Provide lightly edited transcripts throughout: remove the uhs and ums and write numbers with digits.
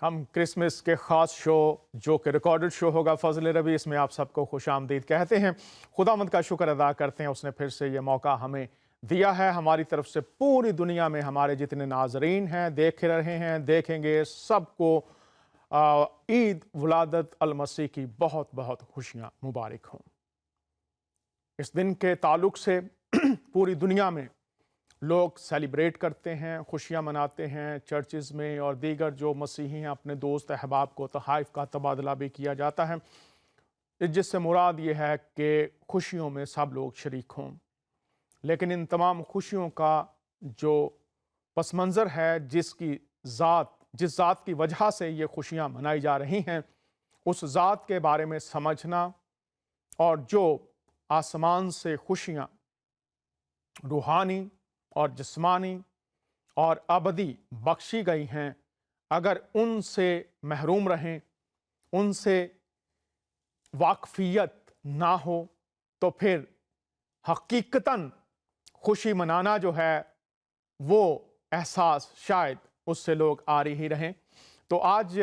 ہم کرسمس کے خاص شو جو کہ ریکارڈڈ شو ہوگا فضل ربی، اس میں آپ سب کو خوش آمدید کہتے ہیں۔ خداوند کا شکر ادا کرتے ہیں، اس نے پھر سے یہ موقع ہمیں دیا ہے۔ ہماری طرف سے پوری دنیا میں ہمارے جتنے ناظرین ہیں، دیکھ رہے ہیں، دیکھیں گے، سب کو عید ولادت المسیح کی بہت بہت خوشیاں مبارک ہوں۔ اس دن کے تعلق سے پوری دنیا میں لوگ سیلیبریٹ کرتے ہیں، خوشیاں مناتے ہیں، چرچز میں اور دیگر جو مسیحی ہیں اپنے دوست احباب کو تحائف کا تبادلہ بھی کیا جاتا ہے، جس سے مراد یہ ہے کہ خوشیوں میں سب لوگ شریک ہوں۔ لیکن ان تمام خوشیوں کا جو پس منظر ہے، جس ذات کی وجہ سے یہ خوشیاں منائی جا رہی ہیں، اس ذات کے بارے میں سمجھنا، اور جو آسمان سے خوشیاں روحانی اور جسمانی اور ابدی بخشی گئی ہیں، اگر ان سے محروم رہیں، ان سے واقفیت نہ ہو، تو پھر حقیقتاً خوشی منانا جو ہے وہ احساس شاید اس سے لوگ آری ہی رہیں۔ تو آج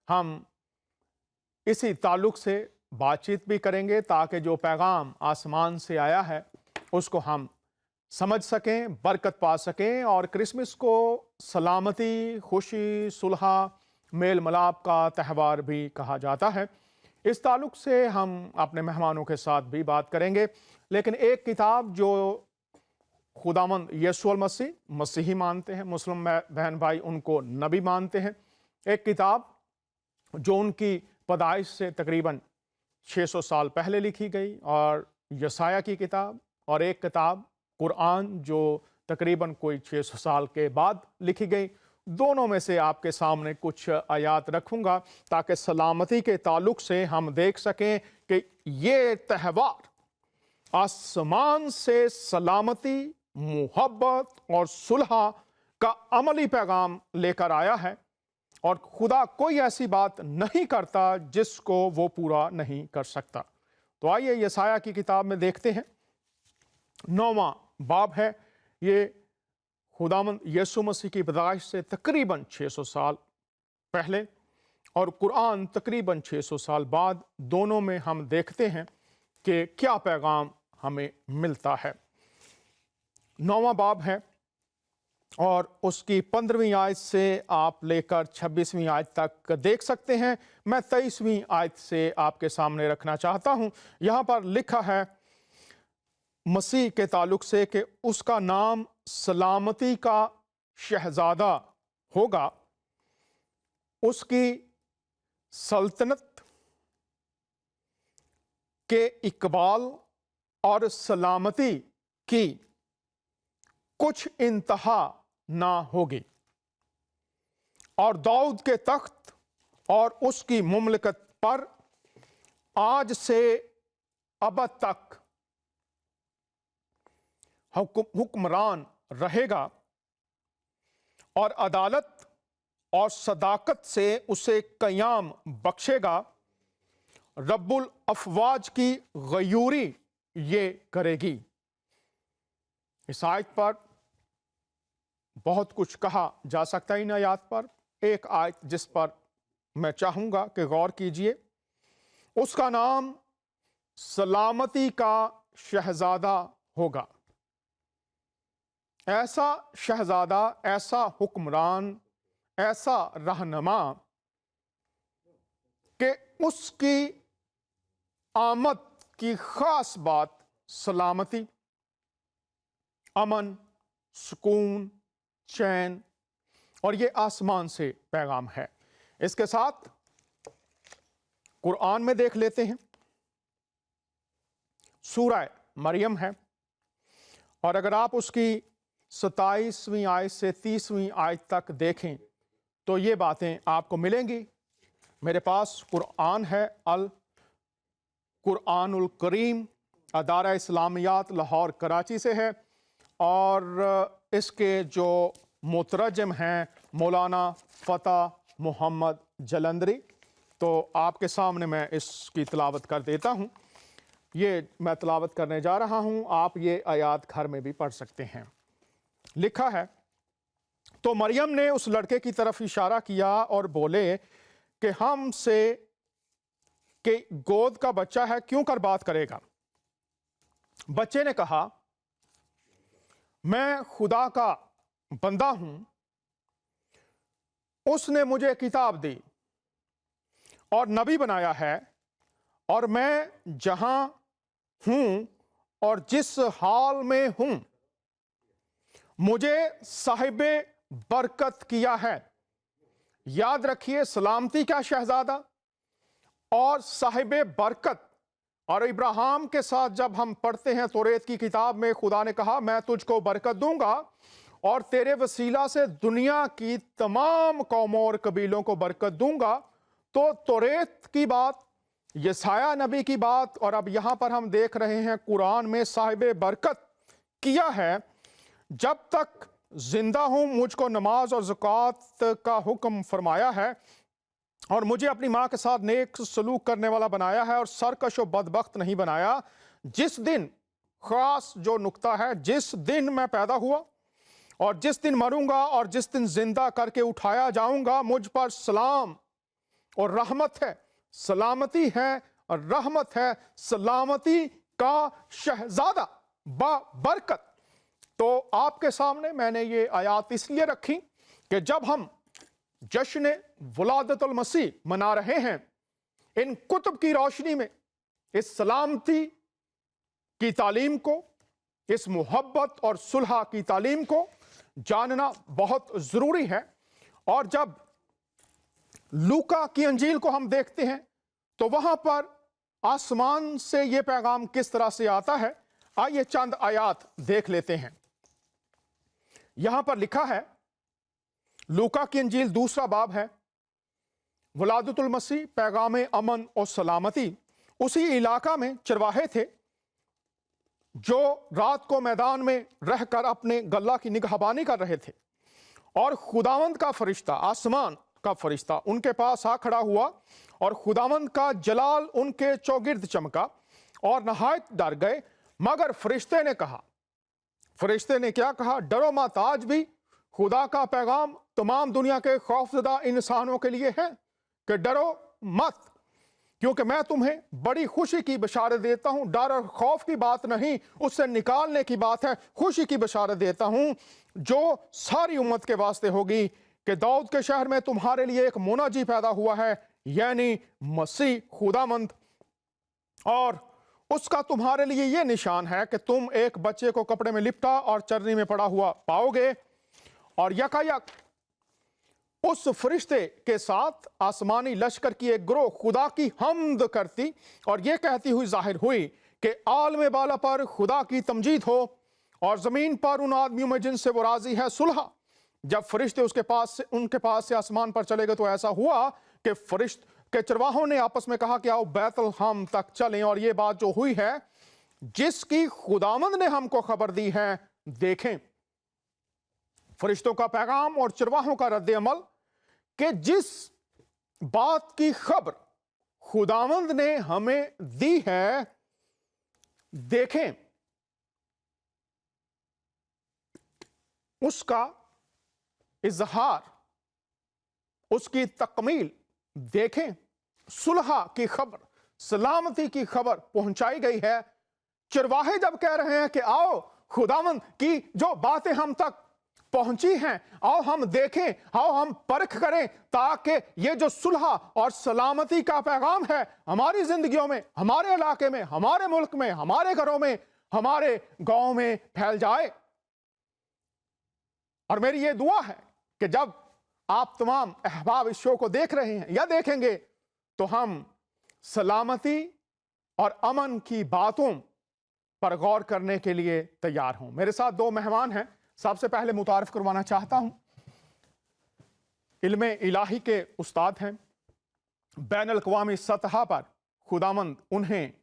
ہم اسی تعلق سے بات چیت بھی کریں گے تاکہ جو پیغام آسمان سے آیا ہے اس کو ہم سمجھ سکیں، برکت پا سکیں، اور کرسمس کو سلامتی، خوشی، صلح، میل ملاپ کا تہوار بھی کہا جاتا ہے۔ اس تعلق سے ہم اپنے مہمانوں کے ساتھ بھی بات کریں گے، لیکن ایک کتاب جو خداوند یسوع المسیح مسیحی مانتے ہیں، مسلم بہن بھائی ان کو نبی مانتے ہیں، ایک کتاب جو ان کی پیدائش سے تقریباً 600 سال پہلے لکھی گئی، اور یسایہ کی کتاب، اور ایک کتاب قرآن جو تقریباً کوئی 600 سال کے بعد لکھی گئی۔ دونوں میں سے آپ کے سامنے کچھ آیات رکھوں گا تاکہ سلامتی کے تعلق سے ہم دیکھ سکیں کہ یہ تہوار آسمان سے سلامتی، محبت اور صلح کا عملی پیغام لے کر آیا ہے، اور خدا کوئی ایسی بات نہیں کرتا جس کو وہ پورا نہیں کر سکتا۔ تو آئیے یسایہ کی کتاب میں دیکھتے ہیں، 9واں باب ہے۔ یہ خداوند یسوع مسیح کی پیدائش سے تقریباً 600 سال پہلے اور قرآن تقریباً 600 سال بعد، دونوں میں ہم دیکھتے ہیں کہ کیا پیغام ہمیں ملتا ہے۔ 9واں باب ہے، اور اس کی 15ویں آیت سے آپ لے کر 26ویں آیت تک دیکھ سکتے ہیں۔ میں 23ویں آیت سے آپ کے سامنے رکھنا چاہتا ہوں۔ یہاں پر لکھا ہے مسیح کے تعلق سے کہ اس کا نام سلامتی کا شہزادہ ہوگا، اس کی سلطنت کے اقبال اور سلامتی کی کچھ انتہا نہ ہوگی، اور داؤد کے تخت اور اس کی مملکت پر آج سے ابد تک حکمران رہے گا، اور عدالت اور صداقت سے اسے قیام بخشے گا۔ رب الافواج کی غیوری یہ کرے گی۔ اس آیت پر بہت کچھ کہا جا سکتا ہے۔ ان آیات پر ایک آیت جس پر میں چاہوں گا کہ غور کیجئے، اس کا نام سلامتی کا شہزادہ ہوگا۔ ایسا شہزادہ، ایسا حکمران، ایسا رہنما کہ اس کی آمد کی خاص بات سلامتی، امن، سکون، چین، اور یہ آسمان سے پیغام ہے۔ اس کے ساتھ قرآن میں دیکھ لیتے ہیں، سورہ مریم ہے، اور اگر آپ اس کی 27ویں آیت سے 30ویں آیت تک دیکھیں تو یہ باتیں آپ کو ملیں گی۔ میرے پاس قرآن ہے، القرآن الکریم، ادارہ اسلامیات لاہور کراچی سے ہے، اور اس کے جو مترجم ہیں مولانا فتح محمد جلندری۔ تو آپ کے سامنے میں اس کی تلاوت کر دیتا ہوں۔ یہ میں تلاوت کرنے جا رہا ہوں، آپ یہ آیات گھر میں بھی پڑھ سکتے ہیں۔ لکھا ہے तो मरियम ने उस लड़के की तरफ इशारा किया और बोले कि हमसे कि गोद का बच्चा है, क्यों कर बात करेगा। बच्चे ने कहा, मैं खुदा का बंदा हूं, उसने मुझे किताब दी और नबी बनाया है, और मैं जहां हूं और जिस हाल में हूं मुझे साहिबे बरकत किया है। याद रखिए, सलामती का शहजादा और साहिबे बरकत। और इब्राहिम के साथ जब हम पढ़ते हैं तौरात की किताब में, खुदा ने कहा मैं तुझको बरकत दूंगा और तेरे वसीला से दुनिया की तमाम कौमों और कबीलों को बरकत दूंगा। तो तौरात की बात, यसाया नबी की बात, और अब यहां पर हम देख रहे हैं कुरान में साहिबे बरकत किया है। जब तक जिंदा हूं मुझको नमाज और ज़कात का हुक्म फरमाया है, और मुझे अपनी माँ के साथ नेक सलूक करने वाला बनाया है, और सरकश और बदबख्त नहीं बनाया। जिस दिन, खास जो नुक्ता है, जिस दिन मैं पैदा हुआ और जिस दिन मरूंगा और जिस दिन जिंदा करके उठाया जाऊंगा, मुझ पर सलाम और रहमत है, सलामती है और रहमत है, सलामती का शहजादा बरकत। तो आपके सामने मैंने ये आयात इसलिए रखी कि जब हम जश्न वलादतुल मसीह मना रहे हैं, इन कुतुब की रोशनी में इस सलामती की तालीम को, इस मोहब्बत और सुलह की तालीम को जानना बहुत जरूरी है। और जब लूका की अंजील को हम देखते हैं तो वहां पर आसमान से यह पैगाम किस तरह से आता है, आइए चंद आयात देख लेते हैं। यहां पर लिखा है, लूका की अंजील 2 बाब है, वलादतुल मसीह पैगाम अमन और सलामती। उसी इलाका में चरवाहे थे जो रात को मैदान में रहकर अपने गल्ला की निगहबानी कर रहे थे, और खुदावंद का फरिश्ता, आसमान का फरिश्ता उनके पास आ खड़ा हुआ, और खुदावंद का जलाल उनके चौगिर्द चमका और नहायत डर गए। मगर फरिश्ते ने कहा, फरिश्ते ने क्या कहा, डरो मत, आज भी खुदा का पैगाम तमाम दुनिया के खौफजदा इंसानों के लिए है कि डरो मत, क्योंकि मैं तुम्हें बड़ी खुशी की बशारत देता हूं। डर और खौफ की बात नहीं, उससे निकालने की बात है। खुशी की बशारत देता हूं जो सारी उम्मत के वास्ते होगी कि दाऊद के शहर में तुम्हारे लिए एक मुनाजी पैदा हुआ है, यानी मसीह खुदामंद, और उसका तुम्हारे लिए यह निशान है कि तुम एक बच्चे को कपड़े में लिपटा और चरनी में पड़ा हुआ पाओगे। और यकायक उस फरिश्ते के साथ आसमानी लश्कर की एक ग्रोह खुदा की हम्द करती और यह कहती हुई जाहिर हुई कि आलम बाला पर खुदा की तमजीद हो, और जमीन पर उन आदमियों में जिनसे वो राजी है सुलह। जब फरिश्ते उनके पास से आसमान पर चले गए तो ऐसा हुआ कि फरिश्ते के चरवाहों ने आपस में कहा कि आओ बैतलहम तक चलें, और ये बात जो हुई है जिसकी खुदावंद ने हमको खबर दी है देखें। फरिश्तों का पैगाम और चरवाहों का रद्द अमल कि जिस बात की खबर खुदावंद ने हमें दी है, देखें उसका इजहार, उसकी तकमील देखें। सुलह की खबर, सलामती की खबर पहुंचाई गई है। चरवाहे जब कह रहे हैं कि आओ खुदावंद की जो बातें हम तक पहुंची हैं, आओ हम देखें, आओ हम परख करें, ताकि ये जो सुलह और सलामती का पैगाम है हमारी जिंदगियों में, हमारे इलाके में, हमारे मुल्क में, हमारे घरों में, हमारे गांव में फैल जाए। और मेरी ये दुआ है कि जब आप तमाम अहबाब इस शो को देख रहे हैं या देखेंगे तो हम सलामती और अमन की बातों पर गौर करने के लिए तैयार हों। मेरे साथ 2 मेहमान हैं। सबसे पहले मुतारिफ करवाना चाहता हूं, इल्मे इलाही के उस्ताद हैं, बैनुल अक़वामी सतह पर खुदावंद उन्हें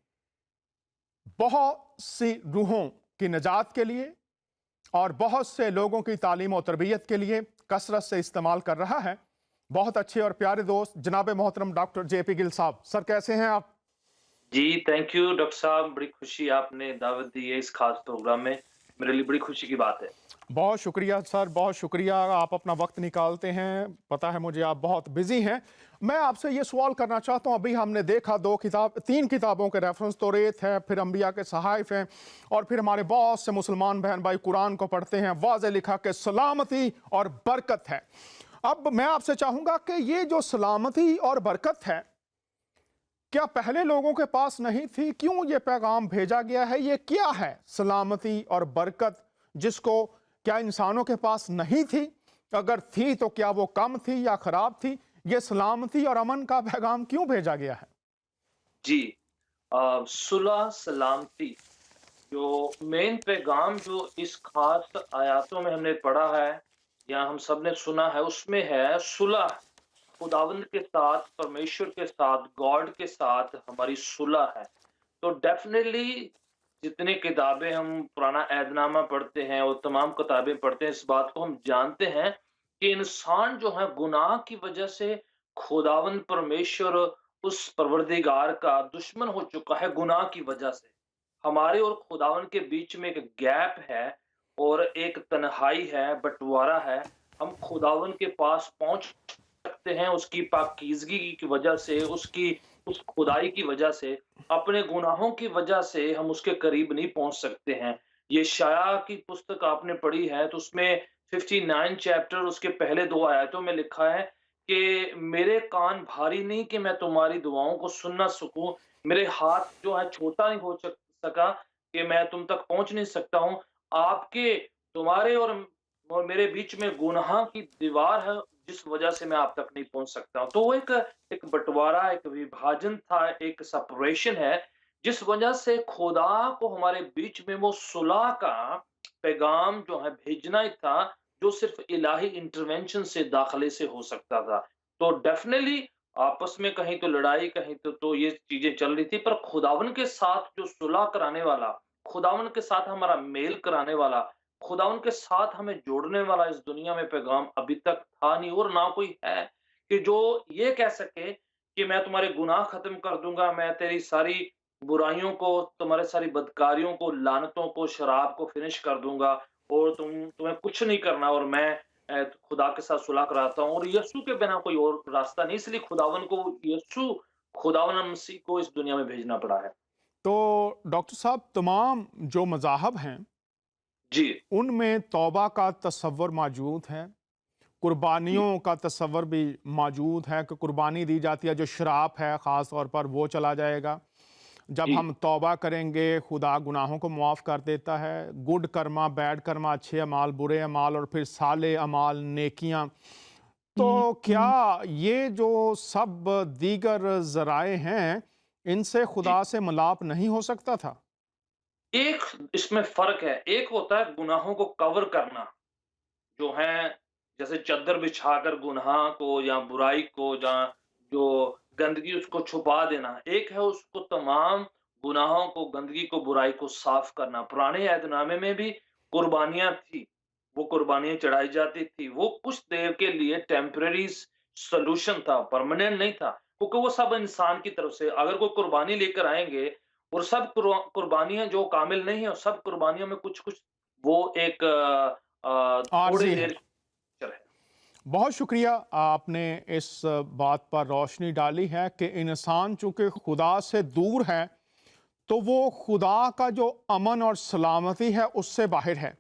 बहुत सी रूहों की निजात के लिए और बहुत से लोगों की तालीम और तरबियत के लिए कसरत से इस्तेमाल कर रहा है। बहुत अच्छे और प्यारे दोस्त जनाब मोहतरम डॉक्टर JP गिल साहब, सर कैसे हैं आप? जी थैंक यू डॉक्टर साहब, बड़ी खुशी आपने दावत दी है इस खास प्रोग्राम में, मेरे लिए बड़ी खुशी की बात है। बहुत शुक्रिया सर, बहुत शुक्रिया, आप अपना वक्त निकालते हैं। पता है मुझे आप बहुत बिजी हैं। मैं आपसे ये सवाल करना चाहता हूँ, अभी हमने देखा तीन किताबों के रेफरेंस, तौरेत है, फिर अंबिया के सहाइफ हैं, और फिर हमारे बहुत से मुसलमान बहन भाई कुरान को पढ़ते हैं। वाज़े लिखा कि सलामती और बरकत है। अब मैं आपसे चाहूँगा कि ये जो सलामती और बरकत है, क्या पहले लोगों के पास नहीं थी? क्यों ये पैगाम भेजा गया है? ये क्या है सलामती और बरकत, जिसको क्या इंसानों के पास नहीं थी? अगर थी तो क्या वो कम थी या खराब थी? ये सलामती और अमन का पैगाम क्यों भेजा गया है? जी सुलह सलामती जो मेन पैगाम जो इस खास आयतों में हमने पढ़ा है या हम सब ने सुना है, उसमें है सुलह। खुदावंद के साथ, परमेश्वर के साथ, गॉड के साथ हमारी सुलह है। तो डेफिनेटली जितनी किताबें हम पुराना ऐहदनामा पढ़ते हैं और तमाम किताबें पढ़ते हैं, इस बात को हम जानते हैं कि इंसान जो है गुनाह की वजह से खुदावंद परमेश्वर उस परवरदिगार का दुश्मन हो चुका है। गुनाह की वजह से हमारे और खुदावंद के बीच में एक गैप है और एक तन्हाई है, बंटवारा है। हम खुदावंद के पास पहुंच सकते हैं उसकी पाकीज़गी की वजह से, उसकी उस खुदाई की वजह से। अपने गुनाहों की वजह से हम उसके करीब नहीं पहुंच सकते हैं। यशायाह की पुस्तक आपने पढ़ी है तो उसमें 59 चैप्टर उसके पहले 2 आयतों में लिखा है कि मेरे कान भारी नहीं कि मैं तुम्हारी दुआओं को सुन ना सकूं, मेरे हाथ जो है छोटा नहीं हो सका कि मैं तुम तक पहुंच नहीं सकता हूं। आपके, तुम्हारे और मेरे बीच में गुनाह की दीवार है, जिस वजह से मैं आप तक नहीं पहुंच सकता हूं। तो वो एक एक बंटवारा, एक विभाजन था, एक सेपरेशन है, जिस वजह से खुदा को हमारे बीच में वो सुलह का पैगाम जो है भेजना ही था, जो सिर्फ इलाही इंटरवेंशन से, दाखिले से हो सकता था। तो डेफिनेटली आपस में कहीं तो लड़ाई, कहीं तो ये चीजें चल रही थी, पर खुदावन के साथ जो सुलह कराने वाला, खुदावन के साथ हमारा मेल कराने वाला, खुदावन के साथ हमें जोड़ने वाला इस दुनिया में पैगाम अभी तक था नहीं और ना कोई है कि जो ये कह सके कि मैं तुम्हारे गुनाह खत्म कर दूंगा, मैं तेरी सारी बुराइयों को, तुम्हारे सारी बदकारियों को, लानतों को, शराब को फिनिश कर दूंगा और तुम्हें कुछ नहीं करना और मैं खुदा के साथ सुलह कराता हूँ। और यीशु के बिना कोई और रास्ता नहीं, इसलिए खुदावन को यीशु, खुदावन मसीह को इस दुनिया में भेजना पड़ा है। तो डॉक्टर साहब, तमाम जो मज़ाहब हैं, जी उनमें तौबा का तसव्वुर मौजूद है, जी कुर्बानियों का तसव्वुर भी मौजूद है कि कुर्बानी दी जाती है, जो श्राप है ख़ास तौर पर वो चला जाएगा। जब जी हम तौबा करेंगे, खुदा गुनाहों को मुआफ़ कर देता है। गुड कर्मा, बैड कर्मा, अच्छे अमाल, बुरे अमाल, और फिर साले अमाल, नेकियां। तो क्या ये जो सब दीगर ज़राए हैं, इनसे जी खुदा से मिलाप नहीं हो सकता था? एक इसमें फर्क है। एक होता है गुनाहों को कवर करना, जो है जैसे चद्दर बिछाकर गुनाह को या बुराई को, जहाँ जो गंदगी उसको छुपा देना। एक है उसको तमाम गुनाहों को, गंदगी को, बुराई को साफ करना। पुराने ऐहदनामे में भी कुर्बानियाँ थी, वो कुर्बानियाँ चढ़ाई जाती थी। वो कुछ देर के लिए टेम्परेरी सॉल्यूशन था, परमानेंट नहीं था, क्योंकि वो सब इंसान की तरफ से अगर कोई कुर्बानी लेकर आएँगे और सब कुर्बानियाँ जो कामिल नहीं है, और सब कुर्बानियों में कुछ-कुछ वो एक थोड़ी आर्जी देर है। चल है। बहुत शुक्रिया, आपने इस बात पर रोशनी डाली है कि इंसान चूंकि खुदा से दूर है, तो वो खुदा का जो अमन और सलामती है उससे बाहर है।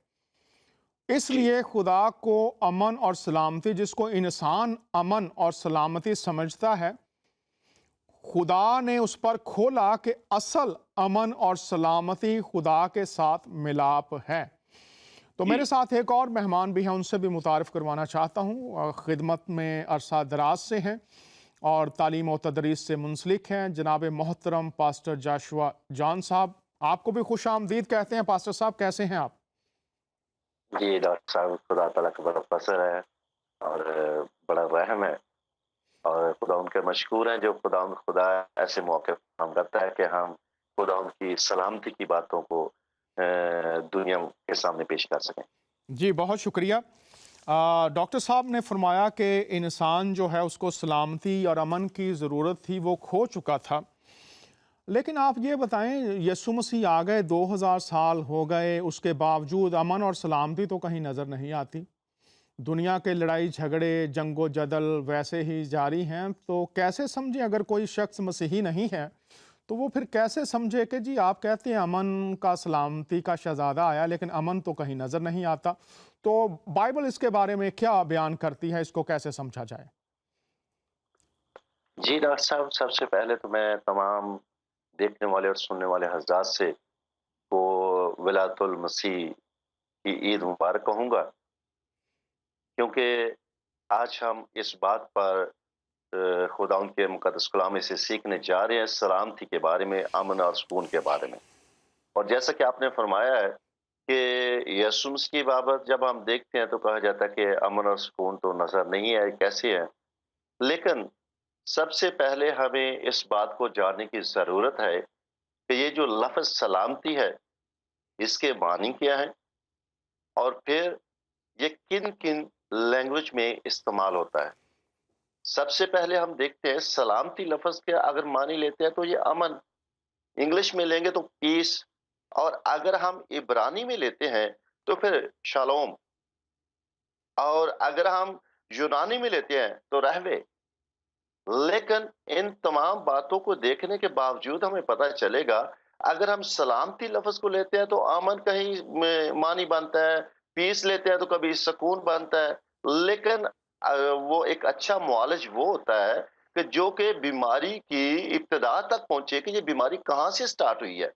जी, इसलिए खुदा को अमन और सलामती, जिसको इंसान अमन और सलामती समझता है, खुदा ने उस पर खोला कि असल अमन और सलामती खुदा के साथ मिलाप है। तो जी। मेरे साथ एक और मेहमान भी हैं, उनसे भी मुतारिफ करवाना चाहता हूँ। खिदमत में अरसा दराज से हैं और तालीम और तदरीस से मुंसलिक हैं, जनाब मोहतरम पास्टर जाशुआ जॉन साहब। आपको भी खुश आमदीद कहते हैं। पास्टर साहब, कैसे हैं आप? जी, डॉक्टर साहब, खुदा ताला का बड़ा फ़ज़ल है और बड़ा रहम है और खुदा उनके मशकूर हैं जो खुदा ऐसे मौके फराहम करता है कि हम खुदा उनकी सलामती की बातों को दुनिया के सामने पेश कर सकें। जी, बहुत शुक्रिया। डॉक्टर साहब ने फरमाया कि इंसान जो है उसको सलामती और अमन की ज़रूरत थी, वो खो चुका था। लेकिन आप ये बताएं, यीशु मसीह आ गए, 2000 साल हो गए, उसके बावजूद अमन और सलामती तो कहीं नज़र नहीं आती। दुनिया के लड़ाई झगड़े, जंगो जदल वैसे ही जारी हैं। तो कैसे समझे, अगर कोई शख्स मसीही नहीं है तो वो फिर कैसे समझे कि जी आप कहते हैं अमन का, सलामती का शहजादा आया, लेकिन अमन तो कहीं नज़र नहीं आता। तो बाइबल इसके बारे में क्या बयान करती है, इसको कैसे समझा जाए? जी डॉक्टर साहब, सबसे पहले तो मैं तमाम देखने वाले और सुनने वाले हज़रात से को विलादतुल मसीह की ईद मुबारक कहूँगा, क्योंकि आज हम इस बात पर खुदावंद के मुक़द्दस कलाम से सीखने जा रहे हैं, सलामती के बारे में, अमन और सुकून के बारे में। और जैसा कि आपने फरमाया है कि यीशु मसीह की बाबत जब हम देखते हैं तो कहा जाता है कि अमन और सुकून तो नज़र नहीं है, कैसे है? लेकिन सबसे पहले हमें इस बात को जानने की ज़रूरत है कि ये जो लफ़्ज़ सलामती है, इसके मानी क्या है? और फिर ये किन-किन लैंग्वेज में इस्तेमाल होता है? सबसे पहले हम देखते हैं सलामती लफ़्ज़ के अगर मानी लेते हैं तो ये अमन, इंग्लिश में लेंगे तो पीस, और अगर हम इब्रानी में लेते हैं तो फिर शालोम, और अगर हम यूनानी में लेते हैं तो रहवे। लेकिन इन तमाम बातों को देखने के बावजूद हमें पता चलेगा, अगर हम सलामती लफ्ज़ को लेते हैं तो अमन कहीं में मानी बनता है, पीस लेते हैं तो कभी सुकून बनता है। लेकिन वो एक अच्छा मुआलिज वो होता है कि जो कि बीमारी की इब्तिदा तक पहुँचे कि ये बीमारी कहाँ से स्टार्ट हुई है।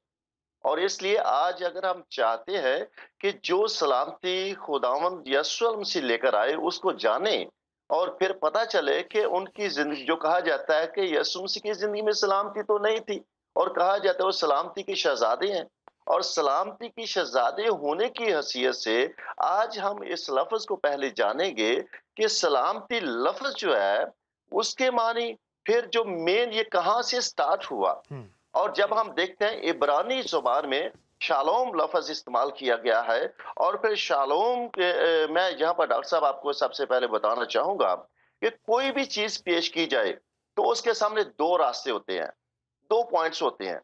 और इसलिए आज अगर हम चाहते हैं कि जो सलामती खुदावंद यीशु मसीह लेकर आए उसको जानें, और फिर पता चले कि उनकी जिंदगी, जो कहा जाता है कि यीशु मसीह की जिंदगी में सलामती तो नहीं थी, और कहा जाता है वो सलामती के शहजादे हैं, और सलामती की शहजादे होने की हैसियत से आज हम इस लफ्ज को पहले जानेंगे कि सलामती लफ्ज जो है उसके मानी, फिर जो मेन ये कहाँ से स्टार्ट हुआ। हम्म। और जब हम देखते हैं इब्रानी ज़ुबान में शालोम लफ़्ज़ इस्तेमाल किया गया है, और फिर शालोम के मैं यहाँ पर डॉक्टर साहब आपको सबसे पहले बताना चाहूँगा कि कोई भी चीज़ पेश की जाए, तो उसके सामने 2 रास्ते होते हैं, 2 पॉइंट्स होते हैं।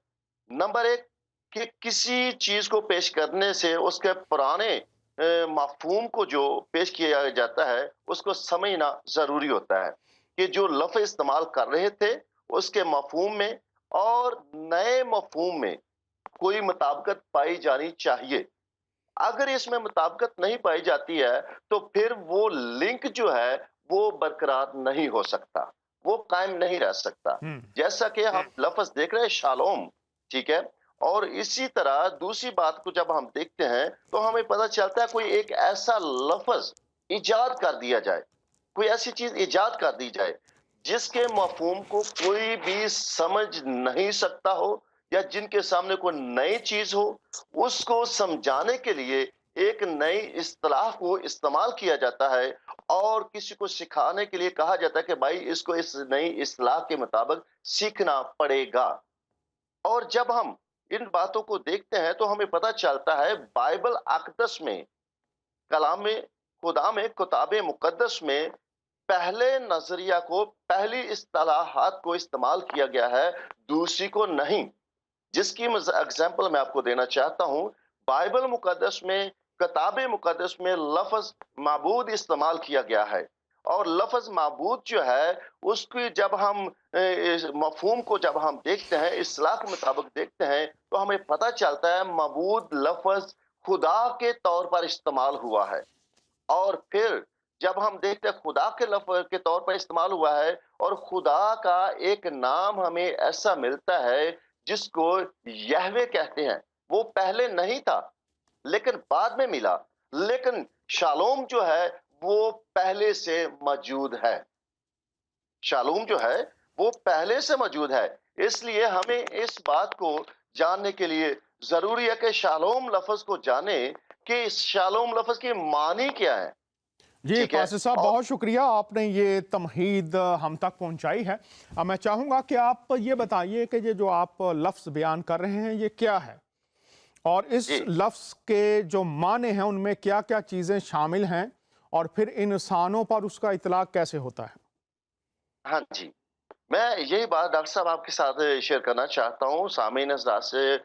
नंबर 1, कि किसी चीज़ को पेश करने से उसके पुराने मफ़हूम को जो पेश किया जाता है, उसको समझना ज़रूरी होता है कि जो लफ़्ज़ इस्तेमाल कर रहे थे, उसके मफ़हूम में और नए मफ़हूम में कोई मुताबिकत पाई जानी चाहिए। अगर इसमें मुताबिकत नहीं पाई जाती है, तो फिर वो लिंक जो है, वो बरकरार नहीं हो सकता, वो कायम नहीं रह सकता। हम्म। जैसा कि हम लफ़्ज़ देख रहे हैं शालोम, ठीक है? और इसी तरह दूसरी बात को जब हम देखते हैं, तो हमें पता चलता है कोई एक ऐसा लफ़्ज़ इजाद कर दिया जाए, कोई ऐसी चीज़ इजाद कर दी जाए, जिसके मफ़हूम को कोई भी समझ नहीं सकता हो, या जिनके सामने कोई नई चीज़ हो, उसको समझाने के लिए एक नई इस्तिलाह को इस्तेमाल किया जाता है, और किसी को सिखाने के लिए कहा जाता है कि भाई इसको इस नई इस्तिलाह के मुताबिक सीखना पड़ेगा। और जब हम इन बातों को देखते हैं तो हमें पता चलता है बाइबल अक़दस में, कलाम में खुदा में, किताब मुक़द्दस में पहले नज़रिया को, पहली इस्तिलाहात को इस्तेमाल किया गया है, दूसरी को नहीं। जिसकी एग्जाम्पल मैं आपको देना चाहता हूँ, बाइबल मुकद्दस में, किताब मुकद्दस में लफ्ज़ माबूद इस्तेमाल किया गया है, और लफ्ज़ माबूद जो है उसकी जब हम इस मफ़हूम को जब हम देखते हैं, इस्तिलाह के मुताबिक देखते हैं, तो हमें पता चलता है माबूद लफ्ज़ खुदा के तौर पर इस्तेमाल हुआ है। और फिर जब हम देखते हैं खुदा के लफ्ज़ के तौर पर इस्तेमाल हुआ है, और खुदा का एक नाम हमें ऐसा मिलता है जिसको यहवे कहते हैं। वो पहले नहीं था, लेकिन बाद में मिला। लेकिन शालोम जो है वो पहले से मौजूद है। शालोम जो है वो पहले से मौजूद है। इसलिए हमें इस बात को जानने के लिए ज़रूरी है कि शालोम लफ्ज़ को जानें कि इस शालोम लफ्ज़ की मानी क्या है। जी ठीक है? पास्टर साहब, और बहुत शुक्रिया, आपने ये तमहीद हम तक पहुंचाई है। अब मैं चाहूँगा कि आप ये बताइए कि ये जो आप लफ्ज़ बयान कर रहे हैं ये क्या है, और इस जी, लफ्ज़ के जो माने हैं उनमें क्या क्या चीज़ें शामिल हैं, और फिर इंसानों पर उसका इतलाक़ कैसे होता है? हाँ जी। मैं यही बात डॉक्टर साहब आपके साथ शेयर करना चाहता हूँ, सामीन हज़रात से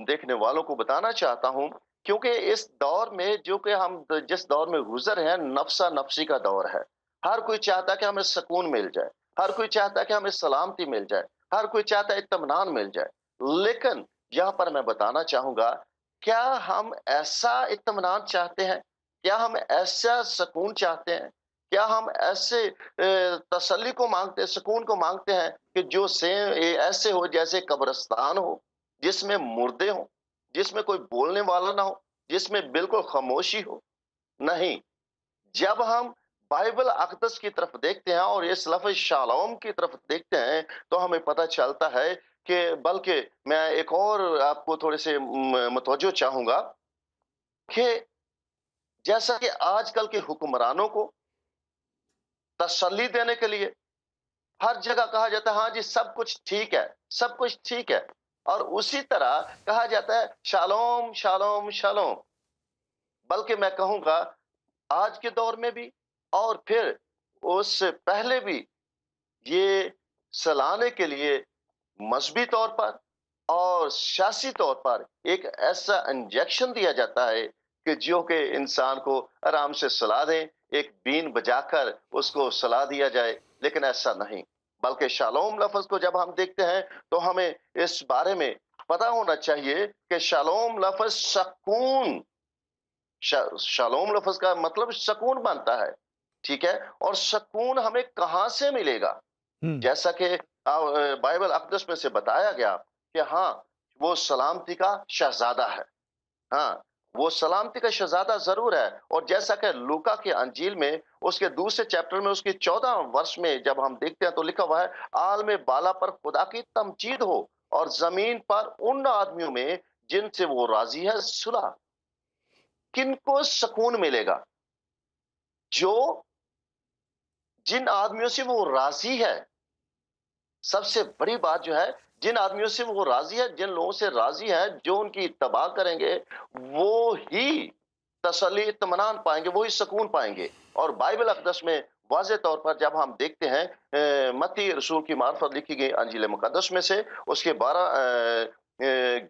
देखने वालों को बताना चाहता हूँ, क्योंकि इस दौर में जो कि हम जिस दौर में गुज़र रहे हैं, नफ़्सा नफ़्सी का दौर है। हर कोई चाहता है कि हमें सुकून मिल जाए, हर कोई चाहता है कि हमें सलामती मिल जाए, हर कोई चाहता है इत्मीनान मिल जाए। लेकिन यहाँ पर मैं बताना चाहूँगा, क्या हम ऐसा इत्मीनान चाहते हैं? क्या हम ऐसा सुकून चाहते हैं? क्या हम ऐसे तसल्ली को माँगते हैं, सुकून को माँगते हैं कि जो ऐसे हो जैसे कब्रिस्तान हो, जिसमें मुर्दे हों, जिसमें कोई बोलने वाला ना हो, जिसमें बिल्कुल खामोशी हो? नहीं, जब हम बाइबल अक़दस की तरफ देखते हैं और इस लफ़्ज़ शालोम की तरफ देखते हैं, तो हमें पता चलता है कि बल्कि मैं एक और आपको थोड़े से मुतवज्जो चाहूँगा कि जैसा कि आजकल के हुक्मरानों को तसल्ली देने के लिए हर जगह कहा जाता है, हाँ जी, सब कुछ ठीक है, सब कुछ ठीक है। और उसी तरह कहा जाता है, शालोम, शालोम, शालोम। बल्कि मैं कहूँगा आज के दौर में भी और फिर उससे पहले भी ये सलाहने के लिए मज़हबी तौर पर और सियासी तौर पर एक ऐसा इंजेक्शन दिया जाता है कि जो कि इंसान को आराम से सुला दें, एक बीन बजाकर उसको सुला दिया जाए, लेकिन ऐसा नहीं। बल्कि शालोम लफ़्ज़ को जब हम देखते हैं, तो हमें इस बारे में पता होना चाहिए कि शालोम लफ़्ज़ सकून शालोम लफ़्ज़ का मतलब सुकून बनता है, ठीक है? और सुकून हमें कहाँ से मिलेगा? हम्म। जैसा कि बाइबल अक़दस में से बताया गया कि हाँ, वो सलामती का शहज़ादा है। हाँ, वो सलामती का शहज़ादा ज़रूर है और जैसा कि लूका की अंजील में उसके दूसरे चैप्टर में उसके 14 वर्ष में जब हम देखते हैं तो लिखा हुआ है, आलम बाला पर खुदा की तमजीद हो और ज़मीन पर उन आदमियों में जिनसे वो राज़ी है सुलह। किनको सुकून मिलेगा? जो जिन आदमियों से वो राज़ी है। सबसे बड़ी बात जो है, जिन आदमियों से वो राज़ी है, जिन लोगों से राज़ी है, जो उनकी इत्तबा करेंगे, वो ही तसल्ली इत्मीनान पाएँगे, वो ही सुकून पाएँगे। और बाइबल अक़दस में वाज़ेह तौर पर जब हम देखते हैं मत्ती रसूल की मार्फ़त लिखी गई अंजील मुक़द्दस में से उसके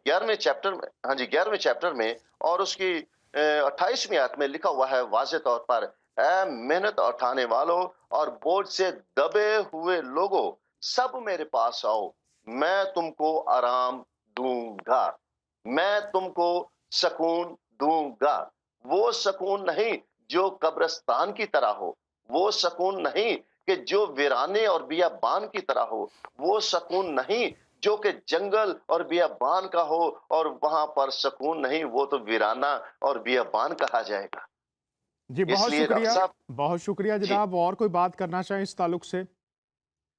11वें चैप्टर में, हाँ जी, 11वें चैप्टर में और उसकी 28वीं आयत में लिखा हुआ है वाज़ेह तौर पर, ऐ मेहनत उठाने वालों और बोझ से दबे हुए लोगों, सब मेरे पास आओ, मैं तुमको आराम दूँगा, मैं तुमको सुकून दूँगा। वो सुकून नहीं जो कब्रिस्तान की तरह हो, वो सुकून नहीं कि जो वीराने और बियाबान की तरह हो, वो सुकून नहीं जो कि जंगल और बियाबान का हो और वहाँ पर सुकून नहीं, वो तो वीराना और बियाबान कहा जाएगा। जी, इसलिए डॉक्टर साहब बहुत शुक्रिया जी। जनाब। और कोई बात करना चाहें इस ताल्लुक से?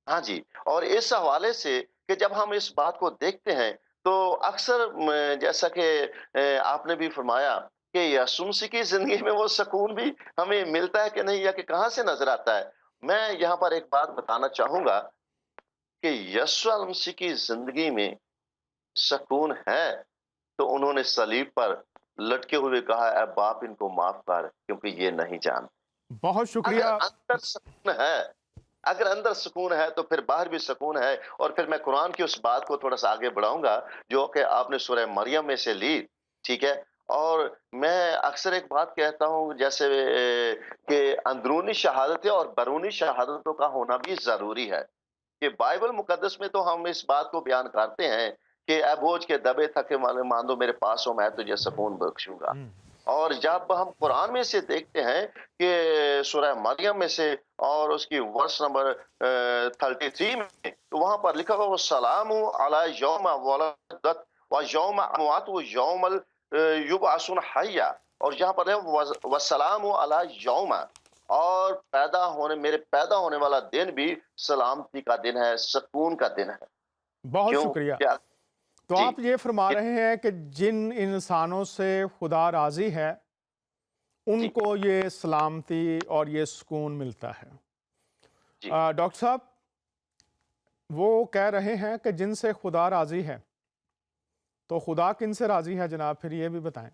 हाँ जी, और इस हवाले से कि जब हम इस बात को देखते हैं, तो अक्सर जैसा कि आपने भी फरमाया कि यीशु मसीह की ज़िंदगी में वो सुकून भी हमें मिलता है कि नहीं या कि कहाँ से नज़र आता है? मैं यहाँ पर एक बात बताना चाहूँगा कि यीशु मसीह की ज़िंदगी में सुकून है, तो उन्होंने सलीब पर लटके हुए कहा, "ऐ बाप इनको माफ़ कर, क्योंकि ये नहीं जानते।" बहुत अगर शुक्रिया। अंदर सुकून है अगर अंदर सुकून है तो फिर बाहर भी सुकून है। और फिर मैं कुरान की उस बात को थोड़ा-सा आगे बढ़ाऊँगा जो कि आपने सूरह मरियम में से ली, ठीक है? और मैं अक्सर एक बात कहता हूँ जैसे कि अंदरूनी शहादतें और बैरूनी शहादतों का होना भी ज़रूरी है। कि बाइबल मुकद्दस में तो हम इस बात को बयान करते हैं कि ऐ बोझ के दबे थके माँदो माँदो मेरे पास हो, मैं तुझे सुकून बख्शूँगा। हम्म। और जब हम कुरान में से देखते हैं कि सूरह मरियम में से और उसकी वर्स नंबर 33 में, तो वहाँ पर लिखा हुआ वस्सलामु अला यौम वलदत व यौम अमवात व यौमल युबअसून हय्या। और यहाँ पर है वस्सलामु अला यौम, और मेरे पैदा होने वाला दिन भी सलामती का दिन है, सुकून का दिन है। बहुत क्यों? शुक्रिया। क्या तो जी, आप ये फरमा रहे हैं कि जिन इंसानों से खुदा राज़ी है, जी, उनको ये सलामती और ये सुकून मिलता है। जी। डॉक्टर साहब, वो कह रहे हैं कि जिनसे खुदा राज़ी है, तो खुदा किनसे राज़ी है जनाब, फिर ये भी बताएं।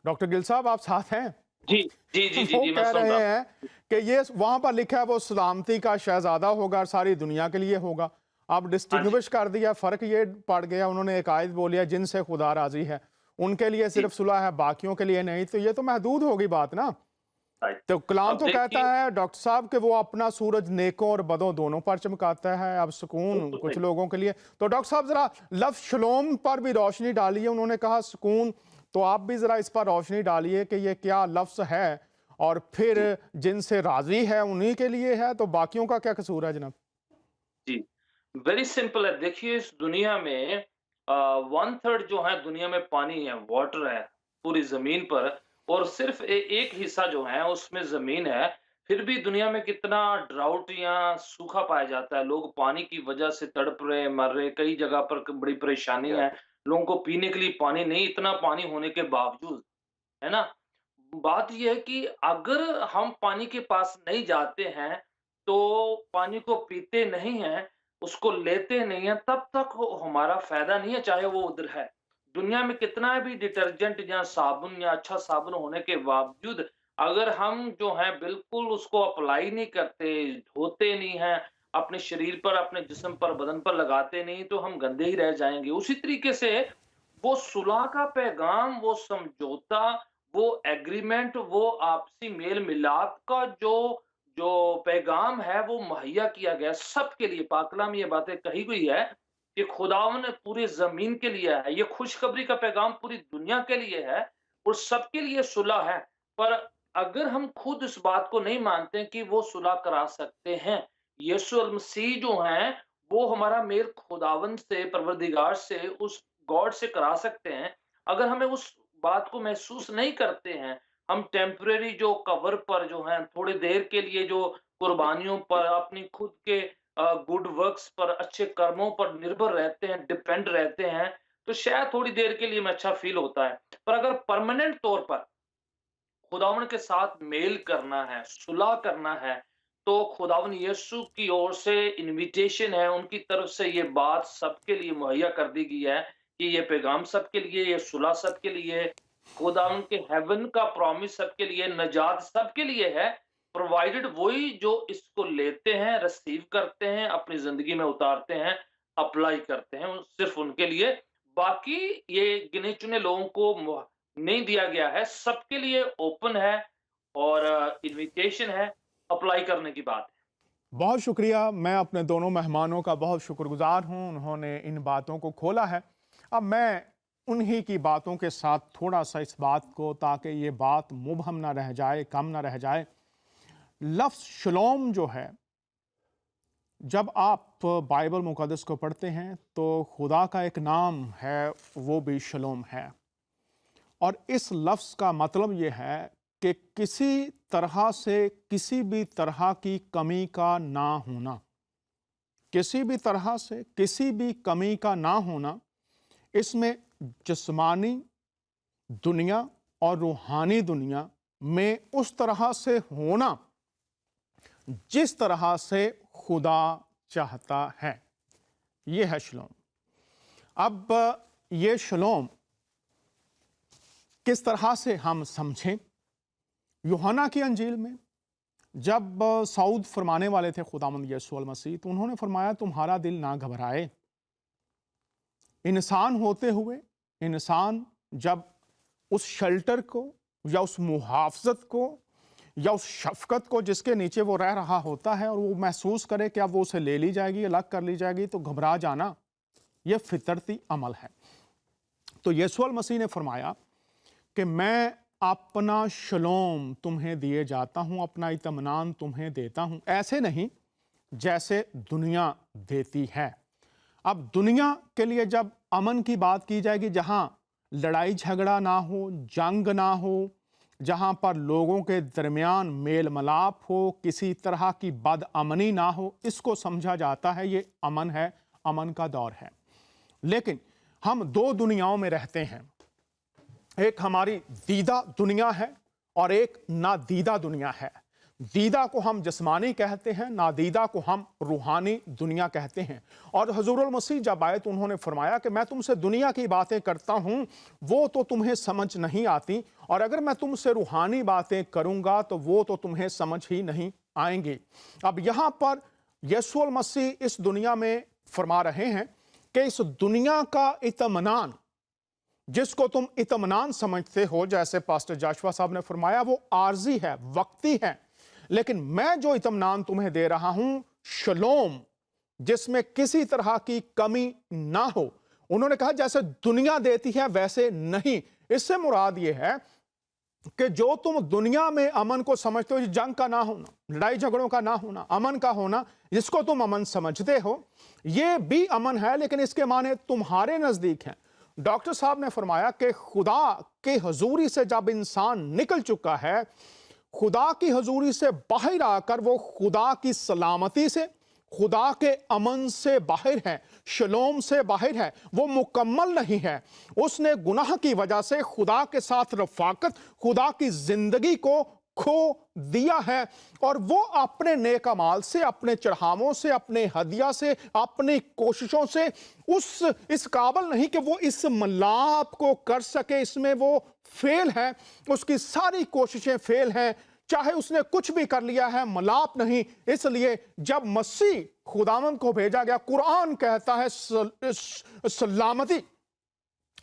डॉक्टर गिल साहब, आप साथ हैं? जी, जी, जी, जी, वो जी, मैं कह सुन रहे रहा हैं कि ये वहां पर लिखा है वो सलामती का शहजादा होगा और सारी दुनिया के लिए होगा। अब हाँ जी, डिस्टिंग्विश कर दिया, फर्क ये पड़ गया, उन्होंने एक आयत बोली है जिनसे खुदा राजी है उनके लिए जी, सिर्फ सुलह है, बाकियों के लिए नहीं। तो ये तो महदूद होगी बात ना। राइट। तो कलाम अब तो कहता देखिए, है डॉक्टर साहब कि वो अपना सूरज नेकों और बदों दोनों पर चमकाता है। अब सुकून बिल्कुल कुछ सही। लोगों के लिए। तो डॉक्टर साहब जरा लफ्ज़ शलोम पर भी रोशनी डालिए। उन्होंने कहा सुकून, तो आप भी जरा इस पर रोशनी डालिए कि ये क्या लफ्ज़ है और फिर जी, जिनसे राजी है उन्हीं के लिए है, तो बाकियों का क्या कसूर है जनाब? जी। वेरी सिंपल है। देखिए इस दुनिया में 1/3 जो है दुनिया में पानी है, वाटर है, पूरी ज़मीन पर, और सिर्फ़ एक हिस्सा जो है उसमें ज़मीन है। फिर भी दुनिया में कितना ड्राउट या सूखा पाया जाता है। लोग पानी की वज़ह से तड़प रहे, मर रहे, कई जगह पर क बड़ी परेशानी या है। लोगों को पीने के लिए पानी नहीं, इतना पानी होने के बावजूद, है ना? बात ये है कि अगर हम पानी के पास नहीं जाते हैं, तो पानी को पीते नहीं हैं, उसको लेते नहीं हैं, तब तक वो हमारा फ़ायदा नहीं है, चाहे वो उधर है। दुनिया में कितना भी डिटर्जेंट या साबुन या अच्छा साबुन होने के बावजूद, अगर हम जो हैं बिल्कुल उसको अप्लाई नहीं करते, धोते नहीं हैं, अपने शरीर पर, अपने जिस्म पर, बदन पर लगाते नहीं, तो हम गंदे ही रह जाएँगे। उसी तरीके से वो सुलह का पैगाम, वो समझौता, वो एग्रीमेंट, वो आपसी मेल-मिलाप का जो जो पैगाम है वो मुहैया किया गया है सबके लिए। पाक कलाम में ये बातें कही गई है कि खुदावन ने पूरी ज़मीन के लिए है। ये खुशखबरी का पैगाम पूरी दुनिया के लिए है और सबके लिए सुलह है। पर अगर हम खुद इस बात को नहीं मानते कि वो सुलह करा सकते हैं, यीशु अल मसीह जो हैं, वो हमारा मेल खुदावंद से, परवरदिगार से, उस गॉड से करा सकते हैं। अगर हमें उस बात को महसूस नहीं करते हैं, हम टेम्परेरी जो कवर पर जो हैं, थोड़ी देर के लिए जो कुर्बानियों पर, अपनी खुद के गुड वर्क्स पर, अच्छे कर्मों पर निर्भर रहते हैं, डिपेंड रहते हैं, तो शायद थोड़ी देर के लिए हमें अच्छा फ़ील होता है। पर अगर परमानेंट तौर पर खुदावन के साथ मेल करना है, सुलह करना है, तो खुदावन यीशु की ओर से इन्विटेशन है, उनकी तरफ से ये बात सबके लिए मुहैया कर दी गई है कि ये पैगाम सबके लिए, ये सुलह सबके लिए, खुदावन के हेवन का प्रॉमिस सबके लिए, निजात सबके लिए है, प्रोवाइडेड वही जो इसको लेते हैं, रिसीव करते हैं, अपनी ज़िंदगी में उतारते हैं, अप्लाई करते हैं, सिर्फ़ उनके लिए। बाकी ये गिने-चुने लोगों को नहीं दिया गया है, सबके लिए ओपन है और इन्विटेशन है, अप्लाई करने की बात है। बहुत शुक्रिया। मैं अपने दोनों मेहमानों का बहुत शुक्रगुजार हूँ, उन्होंने इन बातों को खोला है। अब मैं उन्हीं की बातों के साथ थोड़ा सा इस बात को, ताकि ये बात मुबहम ना रह जाए, कम ना रह जाए। लफ्ज़ शलोम जो है, जब आप बाइबल मुक़द्दस को पढ़ते हैं तो खुदा का एक नाम है, वो भी शलोम है। और इस लफ्ज़ का मतलब ये है कि किसी तरह से, किसी भी तरह की कमी का ना होना, किसी भी तरह से किसी भी कमी का ना होना। इसमें जिस्मानी दुनिया और रूहानी दुनिया में उस तरह से होना जिस तरह से खुदा चाहता है, ये है शलोम। अब ये शलोम किस तरह से हम समझें? यूहन्ना की अंजील में जब सऊद फरमाने वाले थे खुदावंद यीशु अल मसीह, तो उन्होंने फरमाया तुम्हारा दिल ना घबराए। इंसान होते हुए इंसान जब उस शेल्टर को या उस मुहाफ़ज़त को या उस शफ़क़त को जिसके नीचे वो रह रहा होता है, और वो महसूस करे कि अब वो उसे ले ली जाएगी, अलग कर ली जाएगी, तो घबरा जाना ये फ़ितरती अमल है। तो यीशु अल मसीह ने फरमाया कि मैं अपना शलोम तुम्हें दिए जाता हूँ, अपना इत्मीनान तुम्हें देता हूँ, ऐसे नहीं जैसे दुनिया देती है। अब दुनिया के लिए जब अमन की बात की जाएगी, जहाँ लड़ाई झगड़ा ना हो, जंग ना हो, जहाँ पर लोगों के दरमियान मेल मिलाप हो, किसी तरह की बदअमनी ना हो, इसको समझा जाता है ये अमन है, अमन का दौर है। लेकिन हम दो दुनियाओं में रहते हैं, एक हमारी दीदा दुनिया है और एक नादीदा दुनिया है। दीदा को हम जिस्मानी कहते हैं, नादीदा को हम रूहानी दुनिया कहते हैं। और हजूरुल मसीह जब आए तो उन्होंने फरमाया कि मैं तुमसे दुनिया की बातें करता हूं, वो तो तुम्हें समझ नहीं आती, और अगर मैं तुमसे रूहानी बातें करूंगा तो वो तो तुम्हें समझ ही नहीं आएंगी। अब यहां पर यीशु मसीह इस दुनिया में फरमा रहे हैं कि इस दुनिया का इत्मीनान, जिसको तुम इत्मीनान समझते हो, जैसे पास्टर जाशवा साहब ने फरमाया, वो आर्जी है, वक्ती है, लेकिन मैं जो इत्मीनान तुम्हें दे रहा हूं, शलोम, जिसमें किसी तरह की कमी ना हो। उन्होंने कहा जैसे दुनिया देती है वैसे नहीं। इससे मुराद ये है कि जो तुम दुनिया में अमन को समझते हो, जंग का ना होना, लड़ाई झगड़ों का ना होना, अमन का होना, जिसको तुम अमन समझते हो, ये भी अमन है, लेकिन इसके माने तुम्हारे नजदीक है। डॉक्टर साहब ने फरमाया कि खुदा के हजूरी से जब इंसान निकल चुका है, खुदा की हजूरी से बाहर आकर वो खुदा की सलामती से, खुदा के अमन से बाहर है, शलोम से बाहर है, वो मुकम्मल नहीं है। उसने गुनाह की वजह से खुदा के साथ रफाकत, खुदा की जिंदगी को खो दिया है, और वो अपने नेक अमाल से, अपने चढ़ावों से, अपने हदिया से, अपनी कोशिशों से इस काबिल नहीं कि वो इस मलाप को कर सके। इसमें वो फेल है, उसकी सारी कोशिशें फेल हैं। चाहे उसने कुछ भी कर लिया है, मलाप नहीं। इसलिए जब मसीह खुदावंद को भेजा गया, कुरान कहता है सलामती,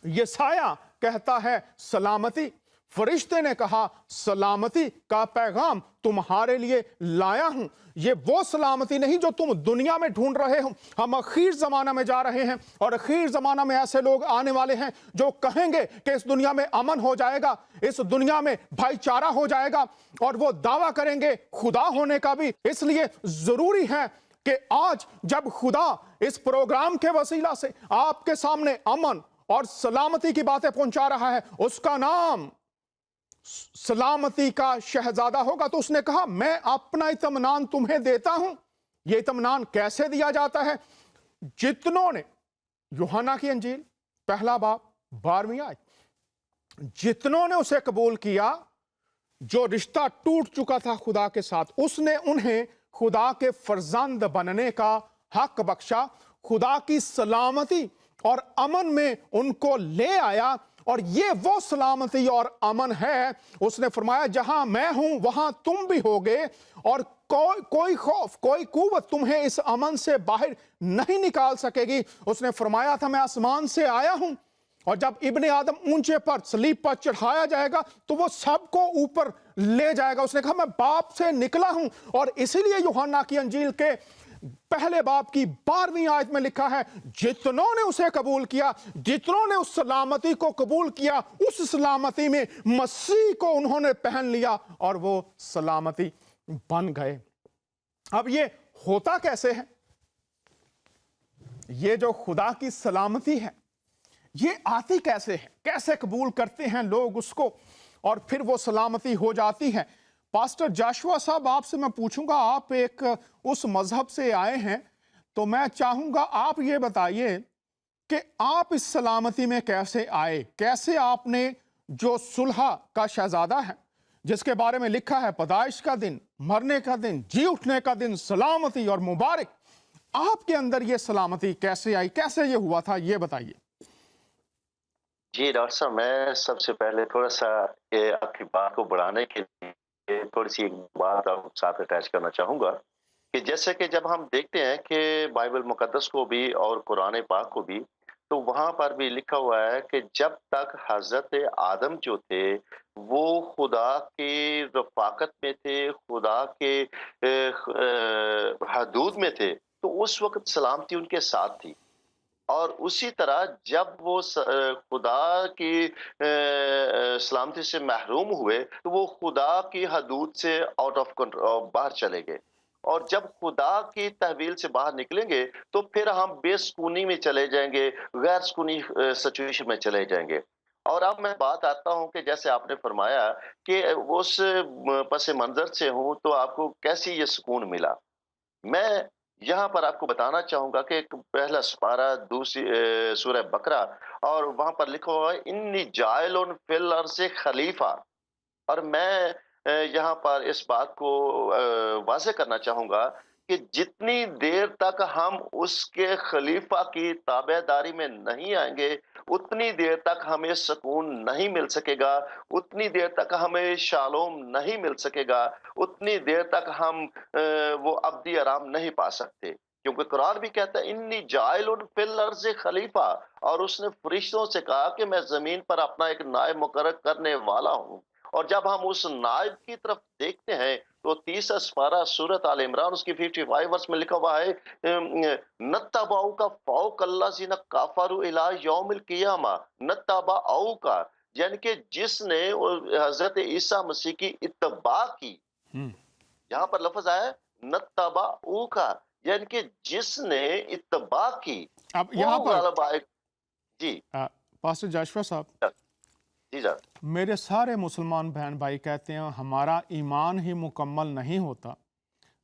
यसाया कहता है सलामती, फरिश्ते ने कहा सलामती का पैगाम तुम्हारे लिए लाया हूं। ये वो सलामती नहीं जो तुम दुनिया में ढूंढ रहे हो। हम आखिर जमाना में जा रहे हैं, और आखिर जमाना में ऐसे लोग आने वाले हैं जो कहेंगे कि इस दुनिया में अमन हो जाएगा, इस दुनिया में भाईचारा हो जाएगा, और वो दावा करेंगे खुदा होने का भी। इसलिए जरूरी है कि आज जब खुदा इस प्रोग्राम के वसीला से आपके सामने अमन और सलामती की बातें पहुंचा रहा है, उसका नाम सलामती का शहजादा होगा। तो उसने कहा मैं अपना इत्मीनान तुम्हें देता हूं। यह इत्मीनान कैसे दिया जाता है? जितनों ने, यूहन्ना की अंजील पहला बाब 12वीं आयत, जितनों ने उसे कबूल किया, जो रिश्ता टूट चुका था खुदा के साथ, उसने उन्हें खुदा के फर्जंद बनने का हक बख्शा, खुदा की सलामती और अमन में उनको ले आया। और ये वो सलामती और अमन है, उसने फरमाया जहां मैं हूं वहां तुम भी होगे, और कोई खौफ, कोई कुव्वत तुम्हें इस अमन से बाहर नहीं निकाल सकेगी। उसने फरमाया था मैं आसमान से आया हूं, और जब इब्ने आदम ऊंचे पर सलीब पर चढ़ाया जाएगा तो वो सबको ऊपर ले जाएगा। उसने कहा मैं बाप से निकला हूं, और इसीलिए यूहन्ना की अंजील के पहले बाब की 12वीं आयत में लिखा है जितनों ने उसे कबूल किया, जितनों ने उस सलामती को कबूल किया, उस सलामती में मसीह को उन्होंने पहन लिया और वो सलामती बन गए। अब ये होता कैसे है? ये जो खुदा की सलामती है, ये आती कैसे है? कैसे कबूल करते हैं लोग उसको और फिर वो सलामती हो जाती है? पास्टर जाशवा साहब, आपसे मैं पूछूंगा, आप एक उस मजहब से आए हैं, तो मैं चाहूंगा आप ये बताइए कि आप इस सलामती में कैसे आए? कैसे आपने जो सुलह का शहजादा है, जिसके बारे में लिखा है पैदाइश का दिन, मरने का दिन, जी उठने का दिन, सलामती और मुबारक, आपके अंदर ये सलामती कैसे आई? कैसे ये हुआ था, ये बताइए। जी डॉक्टर साहब, मैं सबसे पहले थोड़ा सा ये आपकी बात को बढ़ाने के लिए थोड़ी सी एक बात आप साथ अटैच करना चाहूंगा कि जैसे कि जब हम देखते हैं कि बाइबल मुकद्दस को भी और कुरान पाक को भी, तो वहां पर भी लिखा हुआ है कि जब तक हजरत आदम जो थे वो खुदा की रफाकत में थे, खुदा के हदूद में थे, तो उस वक्त सलामती उनके साथ थी। और उसी तरह जब वो खुदा की सलामती से महरूम हुए तो वो खुदा की हदूद से आउट ऑफ कंट्रोल बाहर चले गए। और जब खुदा की तहवील से बाहर निकलेंगे तो फिर हम बेसुकूनी में चले जाएंगे, गैर सुकूनी सिचुएशन में चले जाएंगे। और अब मैं बात आता हूं कि जैसे आपने फरमाया कि उस पस मंजर से हूं तो आपको कैसी ये सुकून मिला। मैं यहाँ पर आपको बताना चाहूंगा कि एक पहला सुपारा दूसरी सूरह बकरा, और वहां पर लिखा हुआ है इन्नी जाइलुन फिल अर्ज़ि खलीफा, और मैं यहाँ पर इस बात को वाज़ेह करना चाहूँगा कि जितनी देर तक हम उसके खलीफा की ताबेदारी में नहीं आएँगे, उतनी देर तक हमें सुकून नहीं मिल सकेगा, उतनी देर तक हमें शालोम नहीं मिल सकेगा, उतनी देर तक हम वो अब्दी आराम नहीं पा सकते। क्योंकि कुरान भी कहता है इन्नी जाइलुन फिल अर्ज़ खलीफा, और उसने फरिश्तों से कहा कि मैं ज़मीन पर अपना एक नायब मुकर्रर करने वाला हूँ। और जब हम उस नायब की तरफ देखते हैं तो 30 पारा सूरत आल इमरान उसकी 55 वर्स में लिखा हुआ है नत्तबाउ का फौक अल्लाज़ीना काफरू इला यौमिल क़ियामा, नत्तबाउ का यानी कि जिसने हज़रत ईसा मसीह की इत्तबा की। हम्म। यहाँ पर लफ्ज़ आया है नत्तबाउ का, यानी कि जिसने इत्तबा की अब वो यहाँ पर गालिब आए। जी, पास्टर जाशवा साहब, जी सर। मेरे सारे मुसलमान बहन भाई कहते हैं हमारा ईमान ही मुकम्मल नहीं होता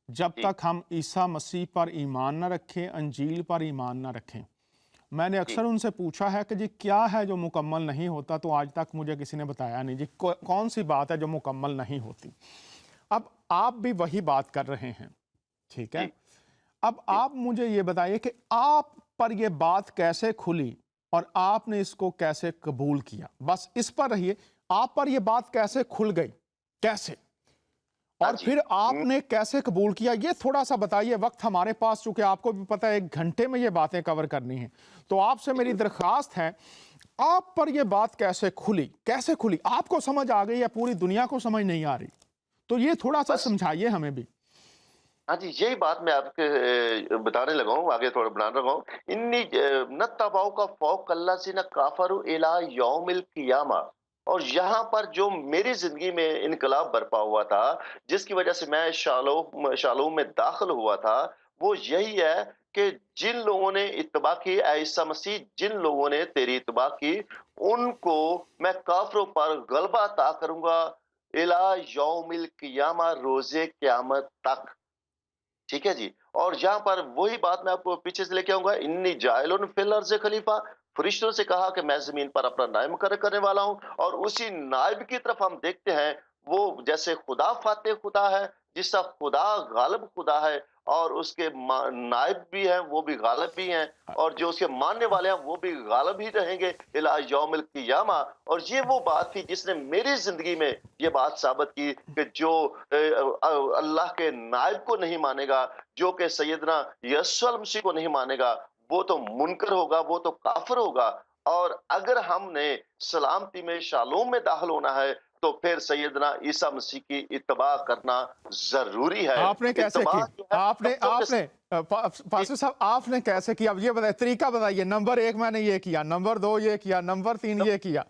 जब जी, तक हम ईसा मसीह पर ईमान न रखें, अंजील पर ईमान न रखें। मैंने जी, अक्सर उनसे पूछा है कि जी क्या है जो मुकम्मल नहीं होता, तो आज तक मुझे किसी ने बताया नहीं जी कौन सी बात है जो मुकम्मल नहीं होती। अब आप भी वही बात कर रहे हैं, ठीक है। जी, अब जी। आप मुझे ये बताइए कि आप पर ये बात कैसे खुली और आपने इसको कैसे कबूल किया। बस इस पर रहिए, आप पर ये बात कैसे खुल गई, कैसे, हाँ और जी। फिर हुँ, आपने कैसे कबूल किया, ये थोड़ा सा बताइए। वक्त हमारे पास, चूंकि आपको भी पता है 1 घंटे में ये बातें कवर करनी है, तो आपसे जी, मेरी जी। दरख्वास्त है, आप पर ये बात कैसे खुली, कैसे खुली, आपको समझ आ गई या पूरी दुनिया को समझ नहीं आ रही, तो ये थोड़ा सा बस समझाइए हमें भी। हाँ जी, यही बात मैं आपके बताने लगा हूँ, आगे थोड़ा बढ़ाने लगा हूँ। इन्नी नत्तबाउ का फौक अल्लाज़ीना काफ़रू इला यौमिल क़ियामा। और यहाँ पर जो मेरी ज़िंदगी में इनकलाब बरपा हुआ था, जिसकी वज़ह से मैं शालूम में दाखिल हुआ था, वो यही है कि जिन लोगों ने इत्तबा की ए ईसा मसीह, जिन लोगों ने तेरी इत्तबा की, उनको मैं काफ़िरों पर गलबा अता करूँगा इला यौमिल क़ियामा, रोज़े क़यामत तक। ठीक है जी। और यहाँ पर वही बात मैं आपको पीछे से लेके आऊँगा, इन्नी जाइलुन फिल अर्ज़ खलीफा, फरिश्तों से कहा कि मैं ज़मीन पर अपना नायब मुकर्रर करने वाला हूँ। और उसी नायब की तरफ हम देखते हैं, वो जैसे खुदा फ़ाते खुदा है, जिसका खुदा गालिब खुदा है, और उसके नायब भी हैं, वो भी गालिब भी हैं, और जो उसके मानने वाले हैं, वो भी गालिब ही रहेंगे इला यौमिल क़ियामा। और ये वो बात थी जिसने मेरी ज़िंदगी में ये बात साबित की कि जो अल्लाह के नायब को नहीं मानेगा, जो कि सैयदना यीशु मसीह को नहीं मानेगा, वो तो मुनकर होगा, वो तो काफ़िर होगा। और अगर हमने सलामती में शालोम में दाखिल होना है, तो फिर सैयदना ईसा मसीह की इत्तबा करना ज़रूरी है। आपने कैसे इत्तबा की, जो है आपने लफ्ज़ों के आपने पास्टर साहब, आपने कैसे किया, अब ये बताइए, तरीका बताइए। नंबर 1 मैंने ये किया, नंबर 2 ये किया, नंबर 3 ये किया।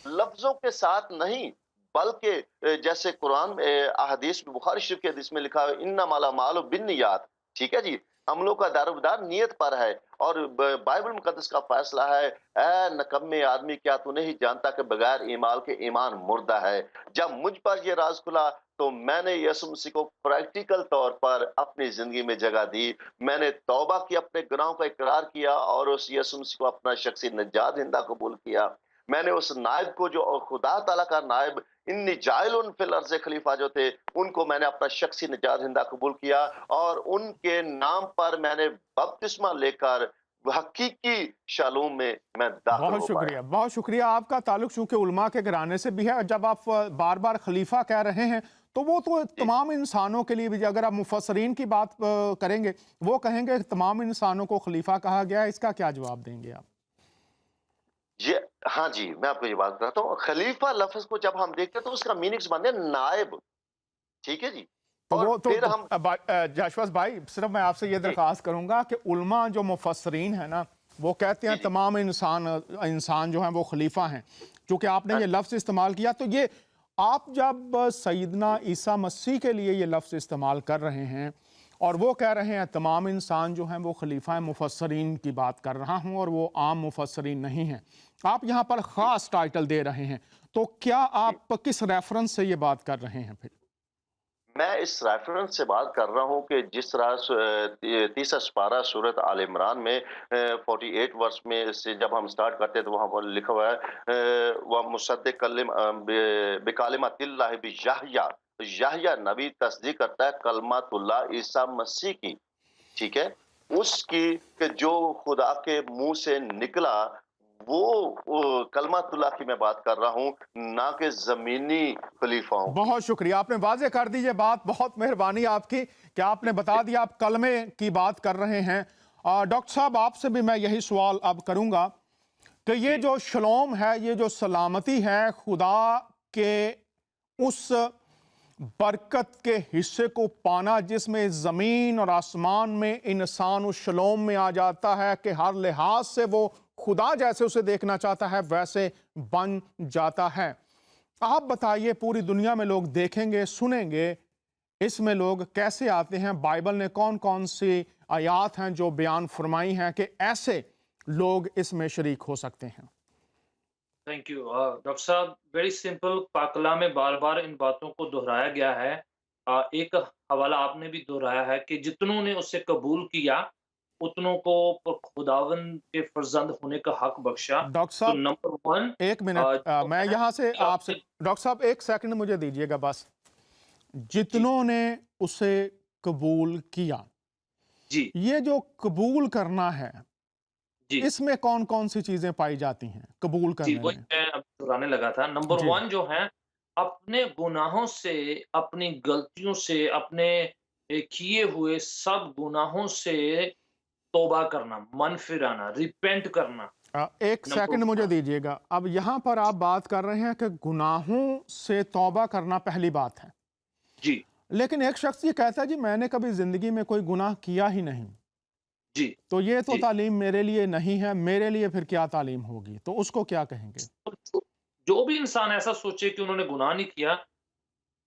लफ्ज़ों के साथ नहीं, बल्कि जैसे कुरान में अहादीस में, बुखारी शरीफ की हदीस में लिखा है इन्नमल अमालु बिन्नियात। ठीक है जी? हम लोग का दारोमदार नियत पर है। और बाइबल मुकद्दस का फैसला है, ऐ नकम्मे आदमी, क्या तू नहीं जानता कि बगैर ईमान के ईमान मुर्दा है। जब मुझ पर ये राज खुला, तो मैंने यीशु मसीह को प्रैक्टिकल तौर पर अपनी जिंदगी में जगह दी। मैंने तौबा की, अपने गुनाहों का इकरार किया, और उस यीशु मसीह को अपना शख्सी निजात दहिंदा कबूल किया। मैंने उस नायब को, जो खुदा ताला का नायब, इन्नी जाइलुन फिल अर्ज़ खलीफा जो थे, उनको मैंने अपना शख्सी निजात दहिंदा कबूल किया, और उनके नाम पर मैंने बपतिस्मा लेकर हकीकी शालूम में मैं दाखिल बहुत हो पाया। शुक्रिया, बहुत शुक्रिया। आपका ताल्लुक चूंकि उलमा के घराने से भी है, और जब आप बार बार खलीफा कह रहे हैं, तो वो तो जी। तमाम इंसानों के लिए भी, अगर आप मुफस्सरीन की बात करेंगे, वो कहेंगे कि तमाम इंसानों को खलीफा कहा गया है। इसका क्या जवाब देंगे आप? ये हाँ जी, मैं आपको ये बात बताता हूँ। खलीफा लफ्ज़ को जब हम देखते हैं, तो उसका मीनिंग्स बनते हैं नायब। ठीक है जी? तो और वो फिर हम जाशवास भाई, सिर्फ मैं आपसे ये जी, दरख्वास्त करूंगा कि उलमा जो मुफस्सरीन है ना, वो कहते जी, हैं जी। तमाम इंसान जो हैं वो खलीफा हैं। चूंकि आपने हाँ ये जी। लफ्ज़ इस्तेमाल किया, तो ये आप जब सैयदना ईसा मसीह के लिए ये लफ्ज़ इस्तेमाल कर रहे हैं, और वो कह रहे हैं तमाम इंसान जो हैं वो खलीफा हैं, मुफस्सरीन की बात कर रहा हूँ, और वो आम मुफस्सरीन नहीं हैं, आप यहाँ पर जी, ख़ास टाइटल दे रहे हैं, तो क्या जी। आप किस रेफरेंस से ये बात कर रहे हैं फिर? मैं इस रेफरेंस से बात कर रहा हूँ कि जिस तरह 30 पारा सूरत आल इमरान में 48 वर्ष में से जब हम स्टार्ट करते हैं तो वहाँ पर लिखा हुआ है वह मुसद्दिक बिकालिमातिल्लाह बियाहया, याहया नबी तस्दीक करता है कलमातुल्लाह ईसा मसीह की, ठीक है, उसकी कि जो खुदा के मुंह से निकला वो कलमातुल्लाह की मैं बात कर रहा हूँ, ना कि जमीनी खलीफाओं की। बहुत शुक्रिया, आपने वाजे कर दी ये बात, बहुत मेहरबानी आपकी कि आपने बता दिया आप कलमे की बात कर रहे हैं। डॉक्टर साहब आपसे भी मैं यही सवाल अब करूंगा कि ये जो शलोम है, ये जो सलामती है खुदा के उस बरकत के हिस्से को पाना जिसमें ज़मीन और आसमान में इंसान उस शलोम में आ जाता है कि हर लिहाज से वो खुदा जैसे उसे देखना चाहता है वैसे बन जाता है। आप बताइए, पूरी दुनिया में लोग देखेंगे सुनेंगे, इसमें लोग कैसे आते हैं? बाइबल ने कौन कौन सी आयात हैं जो बयान फरमाई हैं कि ऐसे लोग इसमें शरीक हो सकते हैं? थैंक यू डॉक्टर साहब। वेरी सिंपल, पाकला में बार बार इन बातों को दोहराया गया है। एक हवाला आपने भी दोहराया है कि जितनों ने उसे कबूल किया उतनों को खुदावन के फर्जंद होने का हक बख्शा। डॉक्टर तो साहब नंबर वन एक मिनट, जो मैं है यहाँ से कि आपसे, आपने डॉक्टर साहब एक सेकंड मुझे दीजिएगा बस। जी जितनों ने उसे कबूल किया, जी ये जो कबूल करना है जी इसमें कौन कौन सी चीजें पाई जाती हैं कबूल जी, करने वही में? मैं अब दोहराने लगा था। नंबर जी। 1 जो है, अपने गुनाहों से, अपनी गलतियों से, अपने किए हुए सब गुनाहों से तौबा करना, मन फिराना, रिपेंट करना। एक नंबर सेकंड मुझे 1 दीजिएगा। अब यहाँ पर आप बात कर रहे हैं कि गुनाहों से तौबा करना पहली बात है, जी, लेकिन एक शख्स ये कहता है जी मैंने कभी जिंदगी में कोई गुनाह किया ही नहीं, जी, तो ये तो जी। तालीम मेरे लिए नहीं है, मेरे लिए फिर क्या तालीम होगी? तो उसको क्या कहेंगे? तो जो भी इंसान ऐसा सोचे कि उन्होंने गुनाह नहीं किया,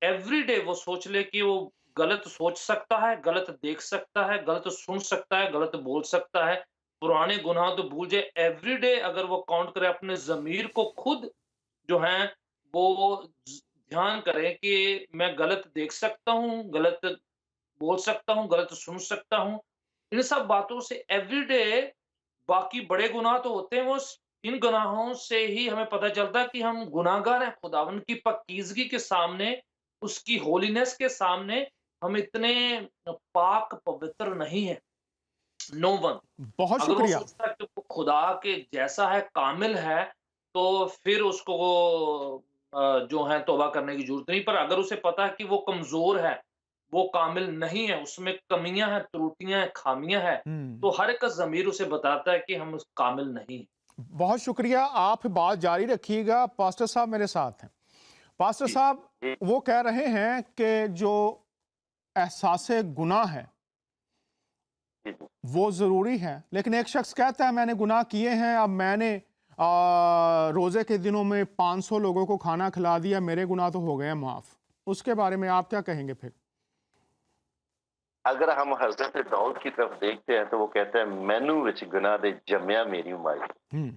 एवरीडे वो सोच ले कि वो गलत सोच सकता है, गलत देख सकता है, गलत सुन सकता है, गलत बोल सकता है। पुराने गुनाह तो भूल जाए, एवरीडे अगर वो काउंट करे अपने ज़मीर को खुद जो है वो ध्यान करें कि मैं गलत देख सकता हूँ, गलत बोल सकता हूँ, गलत सुन सकता हूँ। इन सब बातों से एवरीडे बाकी बड़े गुनाह तो होते हैं, इन गुनाहों से ही हमें पता चलता है कि हम गुनाहगार हैं। खुदावन की पाकीज़गी के सामने, उसकी होलीनेस के सामने हम इतने पाक पवित्र नहीं हैं। No one. बहुत अगर वो शुक्रिया। सोचता है कि वो खुदा के जैसा है, कामिल है, तो फिर उसको जो है तौबा करने की ज़रूरत नहीं। पर अगर उसे पता है कि वो कमज़ोर है, वो कामिल नहीं है, उसमें कमियाँ हैं, त्रुटियाँ हैं, खामियाँ हैं, हम्म। तो हर एक का ज़मीर उसे बताता है कि हम उस कामिल नहीं हैं। बहुत शुक्रिया, आप बात जारी रखिएगा। पास्टर साहब मेरे साथ हैं। पास्टर जी, साहब जी, वो कह रहे हैं कि जो एहसास गुनाह है जी, जी। वो ज़रूरी है, लेकिन एक शख्स कहता है मैंने गुनाह किए हैं, अब मैंने रोज़े के दिनों में 500 लोगों को खाना खिला दिया, मेरे गुनाह तो हो गए हैं माफ़। उसके बारे में आप क्या कहेंगे फिर? अगर हम हज़रत दाऊद की तरफ देखते हैं तो वो कहते हैं मैनू विच गुनाह दे जम्मिया मेरी माई। हम्म।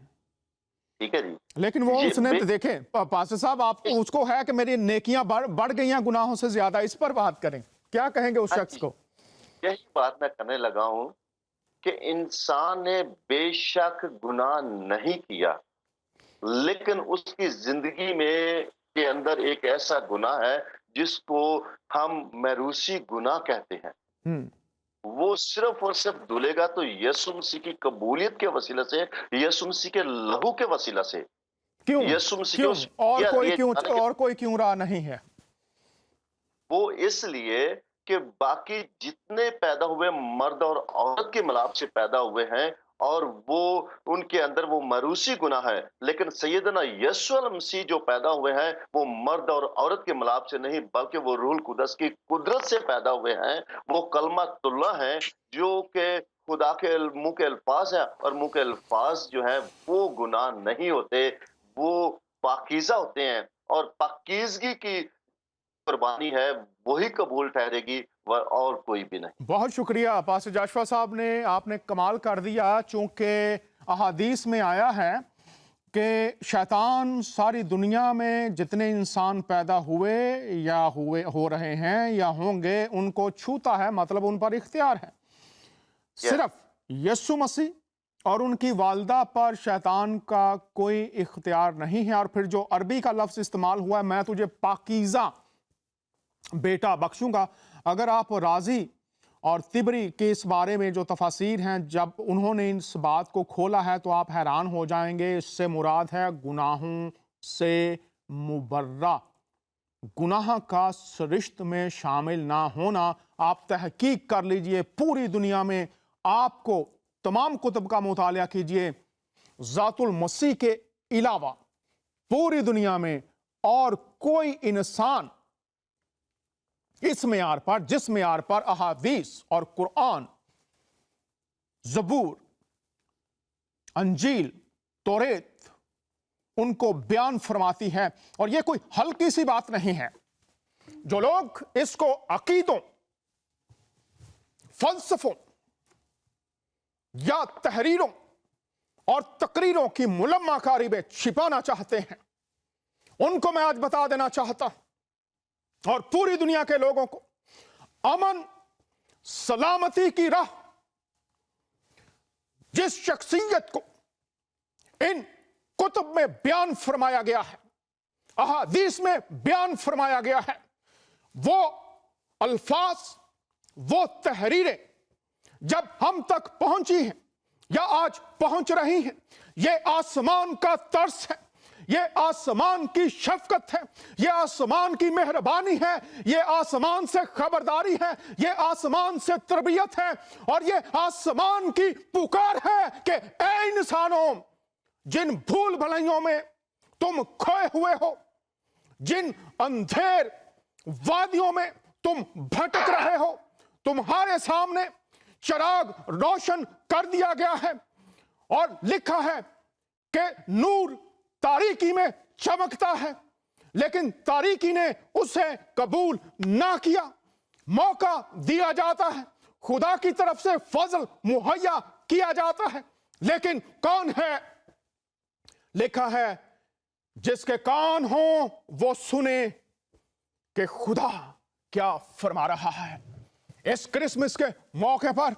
ठीक है जी। लेकिन वो ये उसने बे देखें, पास्टर साहब आप उसको है कि मेरी नेकियां बढ़ गई हैं गुनाहों से ज्यादा, इस पर बात करें, क्या कहेंगे उस हाँ शख्स जी, को? यही बात मैं करने लगा हूँ कि इंसान ने बेशक गुनाह नहीं किया, लेकिन उसकी ज़िंदगी में के अंदर एक ऐसा गुनाह है जिसको हम मैरूसी गुनाह कहते हैं। हम्म। वो सिर्फ़ और सिर्फ़ धुलेगा तो यीशु मसीह की कबूलियत के वसीले से, यीशु मसीह के लहू के वसीला से, क्यों? यीशु मसीह के क्यों? उस दिए जाने के और कोई क्यों राह नहीं है? वो इसलिए कि बाकी जितने पैदा हुए मर्द और औरत के मिलाप से पैदा हुए हैं और वो उनके अंदर वो मरूसी गुनाह है, लेकिन सैयदना यीशु मसीह जो पैदा हुए हैं वो मर्द और औरत के मिलाप से नहीं बल्कि वो रूहुल कुदस की कुदरत से पैदा हुए हैं। वो कलमातुल्लाह हैं जो कि खुदा के मुंह के अल्फाज हैं और मुंह के अल्फाज जो हैं वो गुनाह नहीं होते, वो पाकीज़ा होते हैं और पाकीज़गी की कुर्बानी है वही कबूल ठहरेगी और कोई भी नहीं। बहुत शुक्रिया पास्टर जाशवा साहब ने, आपने कमाल कर दिया। चूंकि अहादीस में आया है کہ شیطان ساری دنیا میں جتنے انسان پیدا ہوئے یا ہو رہے ہیں یا ہوں گے ان کو چھوتا ہے، مطلب ان پر اختیار ہے۔ صرف یسوع مسیح اور ان کی والدہ پر شیطان کا کوئی اختیار نہیں ہے۔ اور پھر جو عربی کا لفظ استعمال ہوا ہے، میں تجھے پاکیزہ بیٹا بخشوں گا، اگر آپ راضی اور طبری کے اس بارے میں جو تفاسیر ہیں جب انہوں نے اس بات کو کھولا ہے تو آپ حیران ہو جائیں گے۔ اس سے مراد ہے گناہوں سے مبرہ، گناہ کا سرشت میں شامل نہ ہونا۔ آپ تحقیق کر لیجئے، پوری دنیا میں آپ کو تمام کتب کا مطالعہ کیجئے، ذات المسیح کے علاوہ پوری دنیا میں اور کوئی انسان اس معیار پر، جس معیار پر احادیث اور قرآن، زبور، انجیل، توریت ان کو بیان فرماتی ہے، اور یہ کوئی ہلکی سی بات نہیں ہے۔ جو لوگ اس کو عقیدوں، فلسفوں یا تحریروں اور تقریروں کی ملمہ کاری میں چھپانا چاہتے ہیں، ان کو میں آج بتا دینا چاہتا ہوں، اور پوری دنیا کے لوگوں کو، امن سلامتی کی راہ جس شخصیت کو ان کتب میں بیان فرمایا گیا ہے، احادیث میں بیان فرمایا گیا ہے، وہ الفاظ، وہ تحریریں جب ہم تک پہنچی ہیں یا آج پہنچ رہی ہیں، یہ آسمان کا ترس ہے، یہ آسمان کی شفقت ہے، یہ آسمان کی مہربانی ہے، یہ آسمان سے خبرداری ہے، یہ آسمان سے تربیت ہے، اور یہ آسمان کی پکار ہے کہ اے انسانوں، جن بھول بھلائیوں میں تم کھوئے ہوئے ہو، جن اندھیر وادیوں میں تم بھٹک رہے ہو، تمہارے سامنے چراغ روشن کر دیا گیا ہے، اور لکھا ہے کہ نور تاریکی میں چمکتا ہے، لیکن تاریکی نے اسے قبول نہ کیا۔ موقع دیا جاتا ہے، خدا کی طرف سے فضل مہیا کیا جاتا ہے، لیکن کون ہے؟ لکھا ہے جس کے کان ہوں وہ سنے کہ خدا کیا فرما رہا ہے۔ اس کرسمس کے موقع پر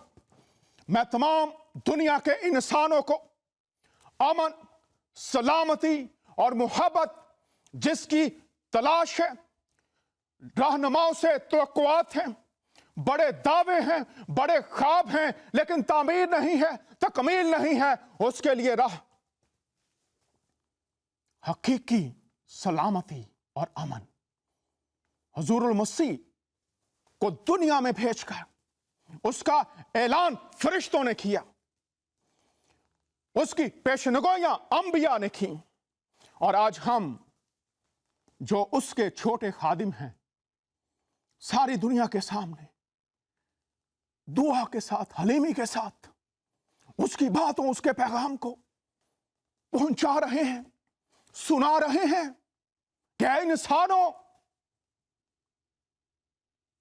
میں تمام دنیا کے انسانوں کو امن، سلامتی اور محبت جس کی تلاش ہے، رہنماؤں سے توقعات ہیں، بڑے دعوے ہیں، بڑے خواب ہیں، لیکن تعمیر نہیں ہے، تکمیل نہیں ہے، اس کے لیے راہ حقیقی سلامتی اور امن حضور المسیح کو دنیا میں بھیج کر اس کا اعلان فرشتوں نے کیا، اس کی پیشنگوئیاں انبیاء نے کی، اور آج ہم جو اس کے چھوٹے خادم ہیں، ساری دنیا کے سامنے دعا کے ساتھ، حلیمی کے ساتھ اس کی باتوں، اس کے پیغام کو پہنچا رہے ہیں، سنا رہے ہیں کہ اے انسانوں،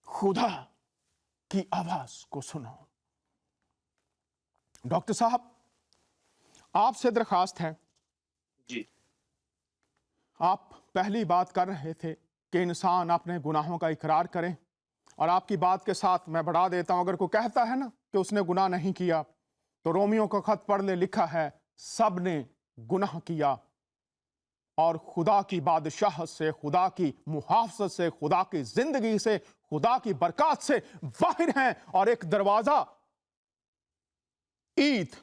خدا کی آواز کو سنو۔ ڈاکٹر صاحب، آپ سے درخواست ہے، جی آپ پہلی بات کر رہے تھے کہ انسان اپنے گناہوں کا اقرار کرے، اور آپ کی بات کے ساتھ میں بڑھا دیتا ہوں، اگر کوئی کہتا ہے نا کہ اس نے گناہ نہیں کیا تو رومیوں کا خط پڑھ لے، لکھا ہے سب نے گناہ کیا اور خدا کی بادشاہت سے، خدا کی محافظت سے، خدا کی زندگی سے، خدا کی برکات سے باہر ہیں، اور ایک دروازہ عید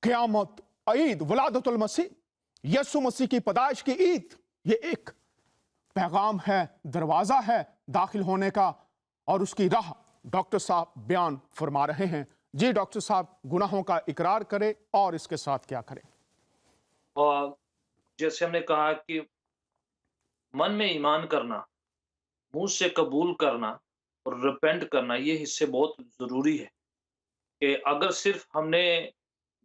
قیامت، عید ولادت المسیح، یسوع مسیح کی پیدائش کی عید، یہ ایک پیغام ہے، دروازہ ہے داخل ہونے کا، اور اس کی راہ ڈاکٹر صاحب بیان فرما رہے ہیں۔ جی ڈاکٹر صاحب، گناہوں کا اقرار کرے اور اس کے ساتھ کیا کرے؟ اور جیسے ہم نے کہا کہ من میں ایمان کرنا، منہ سے قبول کرنا اور ریپینٹ کرنا، یہ حصے بہت ضروری ہے، کہ اگر صرف ہم نے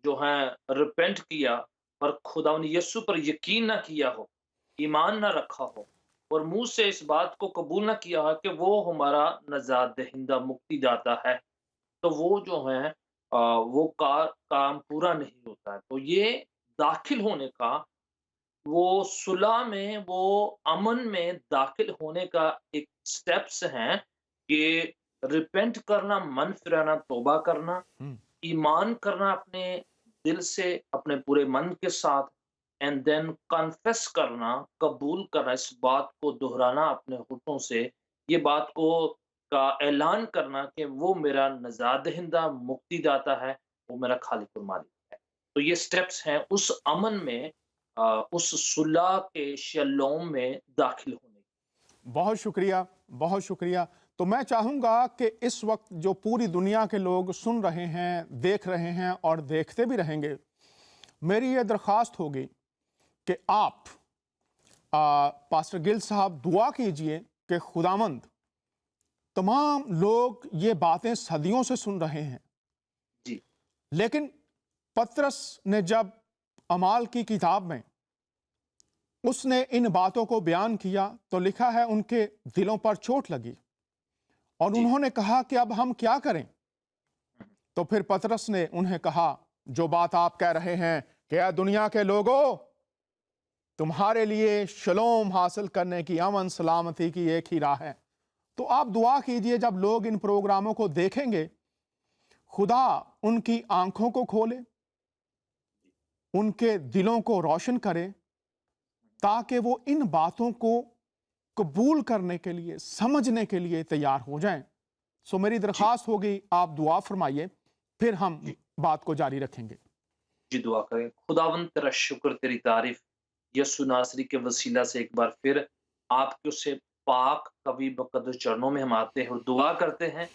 جو ہے ریپینٹ کیا اور خداوند یسوع پر یقین نہ کیا ہو، ایمان نہ رکھا ہو، اور منہ سے اس بات کو قبول نہ کیا ہو کہ وہ ہمارا نجات دہندہ مکتی داتا ہے، تو وہ جو ہے وہ کام پورا نہیں ہوتا ہے۔ تو یہ داخل ہونے کا वो सुलह में, वो अमन में दाखिल होने का एक स्टेप्स हैं कि रिपेंट करना, मन फिराना, तौबा करना, हम्म, ईमान करना अपने दिल से, अपने पूरे मन के साथ, एंड देन कन्फेस करना, कबूल करना, इस बात को दोहराना अपने होठों से, ये बात को का ऐलान करना कि वो मेरा नजात दहिंदा, मुक्तिदाता है, वो मेरा खालिक और मालिक है। तो ये स्टेप्स हैं उस अमन में, उस सुलह के शलोम में दाखिल होने की। बहुत शुक्रिया, बहुत शुक्रिया। तो मैं चाहूँगा कि इस वक्त जो पूरी दुनिया के लोग सुन रहे हैं, देख रहे हैं और देखते भी रहेंगे, मेरी ये दरख्वास्त होगी कि आप पास्टर गिल साहब दुआ कीजिए कि खुदावंद, तमाम लोग ये बातें सदियों से सुन रहे हैं, जी, लेकिन पतरस ने जब अमाल की किताब में उसने इन बातों को बयान किया तो लिखा है उनके दिलों पर चोट लगी और जी। उन्होंने कहा कि अब हम क्या करें। तो फिर पतरस ने उन्हें कहा, जो बात आप कह रहे हैं कि ऐ दुनिया के लोगों, तुम्हारे लिए शलोम हासिल करने की, अमन सलामती की एक ही राह है। तो आप दुआ कीजिए, जब लोग इन प्रोग्रामों को देखेंगे, खुदा उनकी आंखों को खोले, उनके दिलों को रोशन करे, ताकि वो इन बातों को कबूल करने के लिए, समझने के लिए तैयार हो जाएं। सो मेरी जी, दरख्वास्त होगी, आप दुआ फरमाइए, फिर हम जी, बात को जारी रखेंगे। जी, दुआ करें। खुदावंद तेरा शुक्र, तेरी तारीफ, यीशु नासरी के वसीला से एक बार फिर आपके उससे पाक कभी मुकद्दस चरणों में हम आते हैं और दुआ करते हैं,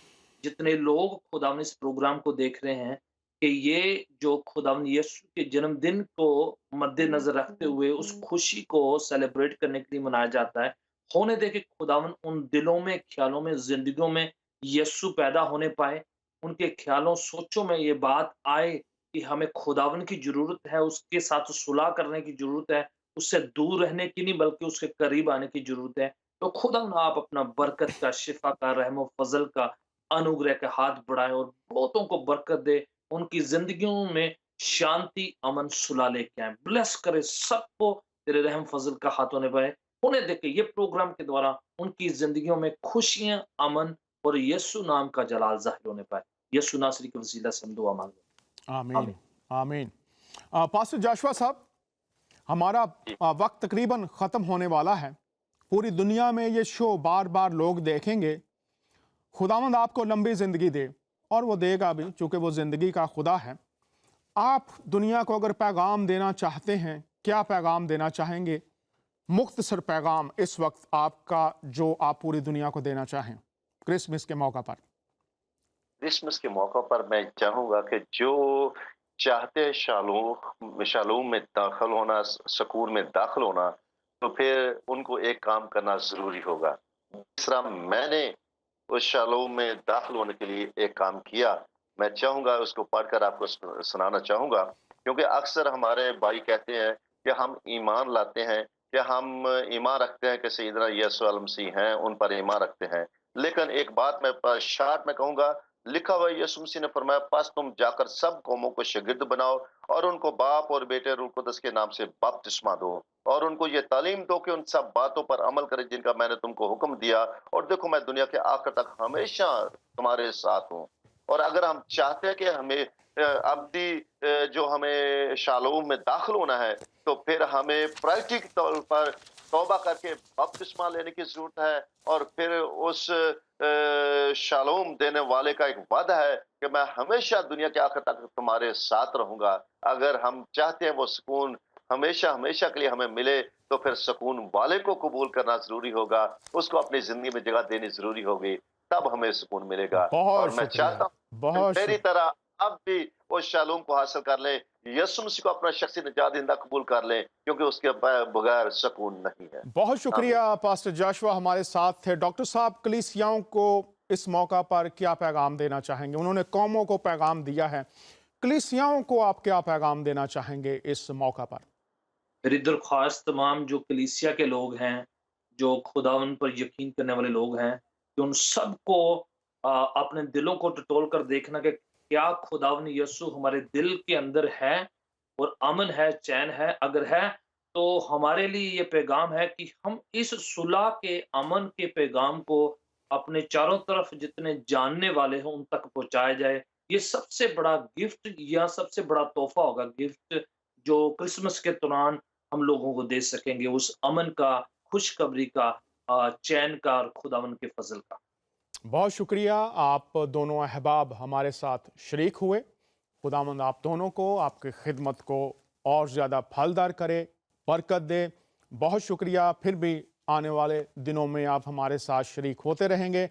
जितने लोग खुदावंद इस प्रोग्राम को देख रहे हैं, कि ये जो खुदावंद यीशु के जन्मदिन को मद्देनज़र रखते हुए उस खुशी को सेलिब्रेट करने के लिए मनाया जाता है, होने दे कि खुदावंद उन दिलों में, ख्यालों में, ज़िंदगियों में यीशु पैदा होने पाए। उनके ख्यालों, सोचों में ये बात आए कि हमें खुदावन की ज़रूरत है, उसके साथ सुलह करने की ज़रूरत है, उससे दूर रहने की नहीं बल्कि उसके करीब आने की ज़रूरत है। तो खुदावन आप अपना बरकत का, शिफ़ा का, रहम और फ़ज़ल का, अनुग्रह का हाथ बढ़ाएँ और बहुतों को बरकत दे, उनकी ज़िंदगियों में शांति, अमन, सुलह लेके आएँ। ब्लेस करे सबको तेरे रहम फ़ज़ल का हाथ होने दे के ये प्रोग्राम के द्वारा उनकी ज़िंदगियों में खुशियाँ, अमन और यीशु नाम का जलाल ज़ाहिर होने पाए। यीशु नासरी के वसीला से हम दुआ माँगते हैं। आमीन, आमीन। आमीन। पास्टर जाशवा साहब, हमारा जी, वक्त तकरीबन ख़त्म होने वाला है। पूरी दुनिया में ये शो बार बार लोग देखेंगे। खुदावंद आपको लंबी ज़िंदगी दे, और वो देगा भी, चूँकि वो ज़िंदगी का खुदा है। आप दुनिया को अगर पैगाम देना चाहते हैं, क्या पैगाम देना चाहेंगे? मुख्तसर पैगाम इस वक्त आपका, जो आप पूरी दुनिया को देना चाहें क्रिसमस के मौका पर। क्रिसमस के मौका पर मैं चाहूँगा कि जो चाहते हैं शालूम शालूम में दाखिल होना, सकून में दाखिल होना, तो फिर उनको एक काम करना ज़रूरी होगा। तीसरा, मैंने उस शालूम में दाखिल होने के लिए एक काम किया, मैं चाहूँगा उसको पढ़कर आपको सुनाना चाहूँगा, क्योंकि अक्सर हमारे भाई कहते हैं कि हम ईमान लाते हैं, कि हम ईमान रखते हैं कि सैयदना यीशु अल मसीह हैं, उन पर ईमान रखते हैं। लेकिन एक बात मैं शॉर्ट में कहूँगा, लिखा हुआ है, यीशु मसीह ने फरमाया, "बस तुम जाकर सब कौमों को शागिर्द बनाओ और उनको बाप और बेटे रूह कुदस के नाम से बपतिस्मा दो और उनको ये तालीम दो कि उन सब बातों पर अमल करें जिनका मैंने तुमको हुक्म दिया, और देखो मैं दुनिया के आखिर तक हमेशा तुम्हारे साथ हूँ।" और अगर हम चाहते हैं कि हमें अब्दी जो हमें शालोम में दाखिल होना है, तो फिर हमें प्रायोरिटी के तौर पर तौबा करके बपतिस्मा लेने की ज़रूरत है, और फिर उस शालोम देने वाले का एक वादा है कि मैं हमेशा दुनिया के आखिर तक तुम्हारे साथ रहूँगा। अगर हम चाहते हैं वो सुकून हमेशा के लिए हमें मिले, तो फिर सुकून वाले को कबूल करना ज़रूरी होगा, उसको अपनी ज़िंदगी में जगह देनी ज़रूरी होगी, तब हमें सुकून मिलेगा। बहुत और मैं शुक्रिया, चाहता हूँ कि बहुत मेरी शुक्रिया। तरह आप भी उस शालूम को हासिल कर लें, यीशु मसीह को अपना शख्सी निजात दहिंदा कबूल कर लें, क्योंकि उसके बगैर सुकून नहीं है। बहुत आमीन। शुक्रिया पास्टर जाशवा हमारे साथ थे। डॉक्टर साहब, कलीसियाओं को इस मौका पर क्या पैगाम देना चाहेंगे? उन्होंने कौमों को पैगाम दिया है, कलीसियाओं को आप क्या पैगाम देना चाहेंगे इस मौका पर? मेरी दरख्वास्त तमाम जो कलीसिया के लोग हैं, जो खुदावन पर यकीन करने वाले लोग हैं, कि उन सबको अपने दिलों को टटोल कर देखना कि क्या खुदावन यीशु हमारे दिल के अंदर है और अमन है, चैन है? अगर है, तो हमारे लिए ये पैगाम है कि हम इस सुलह के, अमन के पैगाम को अपने चारों तरफ जितने जानने वाले हैं उन तक पहुँचाया जाए। ये सबसे बड़ा गिफ्ट या सबसे बड़ा तोहफ़ा होगा, गिफ्ट जो क्रिसमस के दौरान हम लोगों को दे सकेंगे, उस अमन का, खुशखबरी का, चैन का और खुदावंद के फ़ज़ल का। बहुत शुक्रिया, आप दोनों अहबाब हमारे साथ शरीक हुए। खुदावंद आप दोनों को, आपकी खिदमत को और ज़्यादा फलदार करे, बरकत दे। बहुत शुक्रिया, फिर भी आने वाले दिनों में आप हमारे साथ शरीक होते रहेंगे।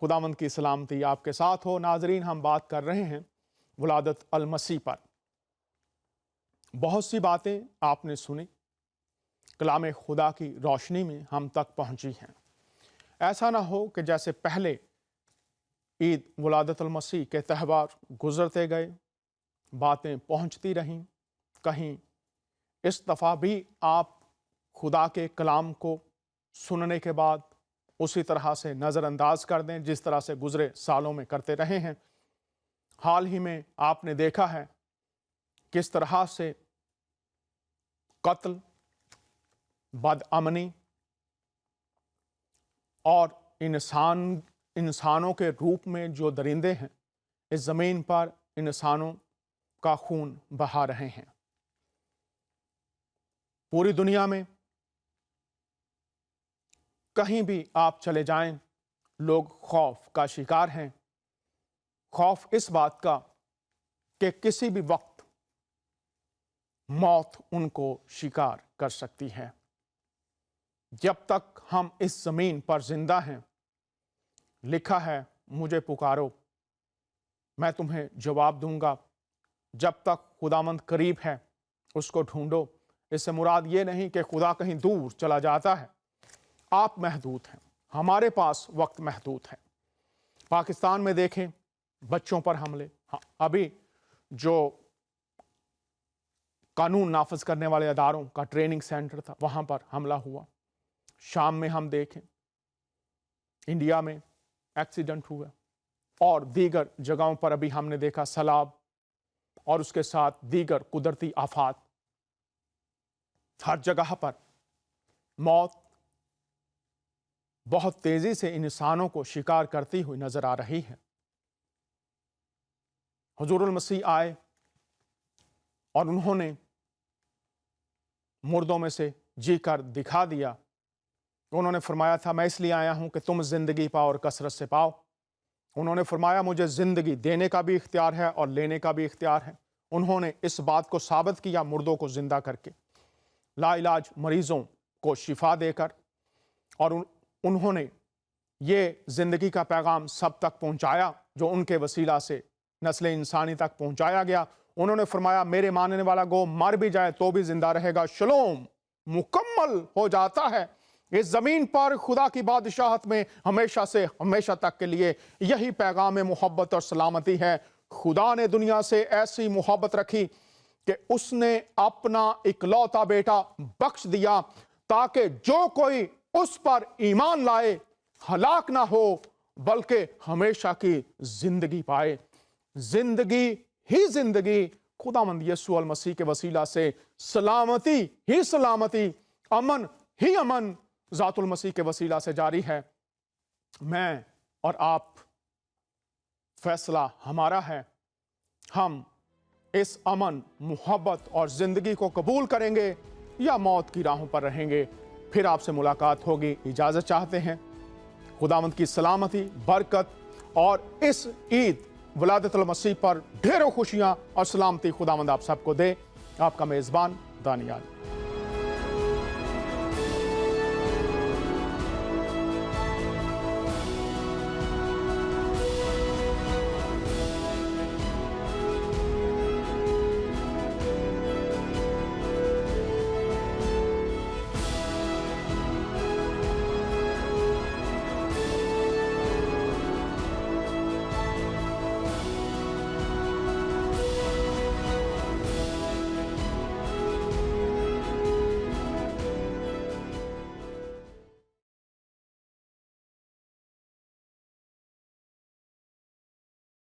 खुदावंद की सलामती आपके साथ हो। नाजरीन, हम बात कर रहे हैं वलादत अल मसीह पर। बहुत सी बातें आपने सुनी, कलाम खुदा की रोशनी में हम तक पहुंची हैं। ऐसा ना हो कि जैसे पहले ईद वलादत अल मसीह के त्यौहार गुजरते गए, बातें पहुंचती रहीं, कहीं इस दफ़ा भी आप खुदा के कलाम को सुनने के बाद उसी तरह से नज़रअंदाज कर दें जिस तरह से गुजरे सालों में करते रहे हैं। हाल ही में आपने देखा है किस तरह से कत्ल, बदअमनी और इंसानों के रूप में जो दरिंदे हैं इस ज़मीन पर इंसानों का खून बहा रहे हैं। पूरी दुनिया में कहीं भी आप चले जाएं, लोग खौफ का शिकार हैं। खौफ इस बात का कि किसी भी वक्त मौत उनको शिकार कर सकती है। जब तक हम इस जमीन पर जिंदा हैं, लिखा है, मुझे पुकारो मैं तुम्हें जवाब दूंगा। जब तक खुदावंद करीब है, उसको ढूंढो। इससे मुराद ये नहीं कि खुदा कहीं दूर चला जाता है। आप महदूद हैं, हमारे पास वक्त महदूद है। पाकिस्तान में देखें, बच्चों पर हमले, हाँ, अभी जो कानून नाफज करने वाले अदारों का ट्रेनिंग सेंटर था, वहां पर हमला हुआ। शाम में हम देखें, इंडिया में एक्सीडेंट हुआ और दीगर जगहों पर अभी हमने देखा सैलाब और उसके साथ दीगर कुदरती आफात। हर जगह पर मौत बहुत तेजी से इंसानों को शिकार करती हुई नजर आ रही है। हुजूरुल मसीह आए और उन्होंने मुर्दों में से जी कर दिखा दिया। उन्होंने फरमाया था, मैं इसलिए आया हूं कि तुम जिंदगी पाओ और कसरत से पाओ। उन्होंने फरमाया, मुझे जिंदगी देने का भी इख्तियार है और लेने का भी इख्तियार है। उन्होंने इस बात को साबित किया मुर्दों को जिंदा करके, लाइलाज मरीजों को शिफा देकर, और उन्होंने ये जिंदगी का पैगाम सब तक पहुंचाया जो उनके वसीला से नस्ल इंसानी तक पहुंचाया गया। उन्होंने फरमाया, मेरे मानने वाला गो मर भी जाए तो भी जिंदा रहेगा। शलोम मुकम्मल हो जाता है। इस जमीन पर खुदा की बादशाहत में हमेशा से हमेशा तक के लिए यही पैगाम मोहब्बत और सलामती है। खुदा ने दुनिया से ऐसी मोहब्बत रखी कि उसने अपना इकलौता बेटा बख्श दिया ताकि जो कोई उस पर ईमान लाए हलाक ना हो बल्कि हमेशा की जिंदगी पाए। जिंदगी ही जिंदगी खुदावंद यीशु अल मसीह के वसीला से सलामती ही सलामती, अमन ही अमन ज़ातुल मसीह के वसीला से जारी है। मैं और आप, फैसला हमारा है। हम इस अमन, मोहब्बत और जिंदगी को कबूल करेंगे या मौत की राहों पर रहेंगे। फिर आपसे मुलाकात होगी। इजाजत चाहते हैं। खुदावंद की सलामती, बरकत और इस ईद वलादत अल मसीह पर ढेरों खुशियां और सलामती खुदावंद आप सबको दे। आपका मेजबान दानियाल।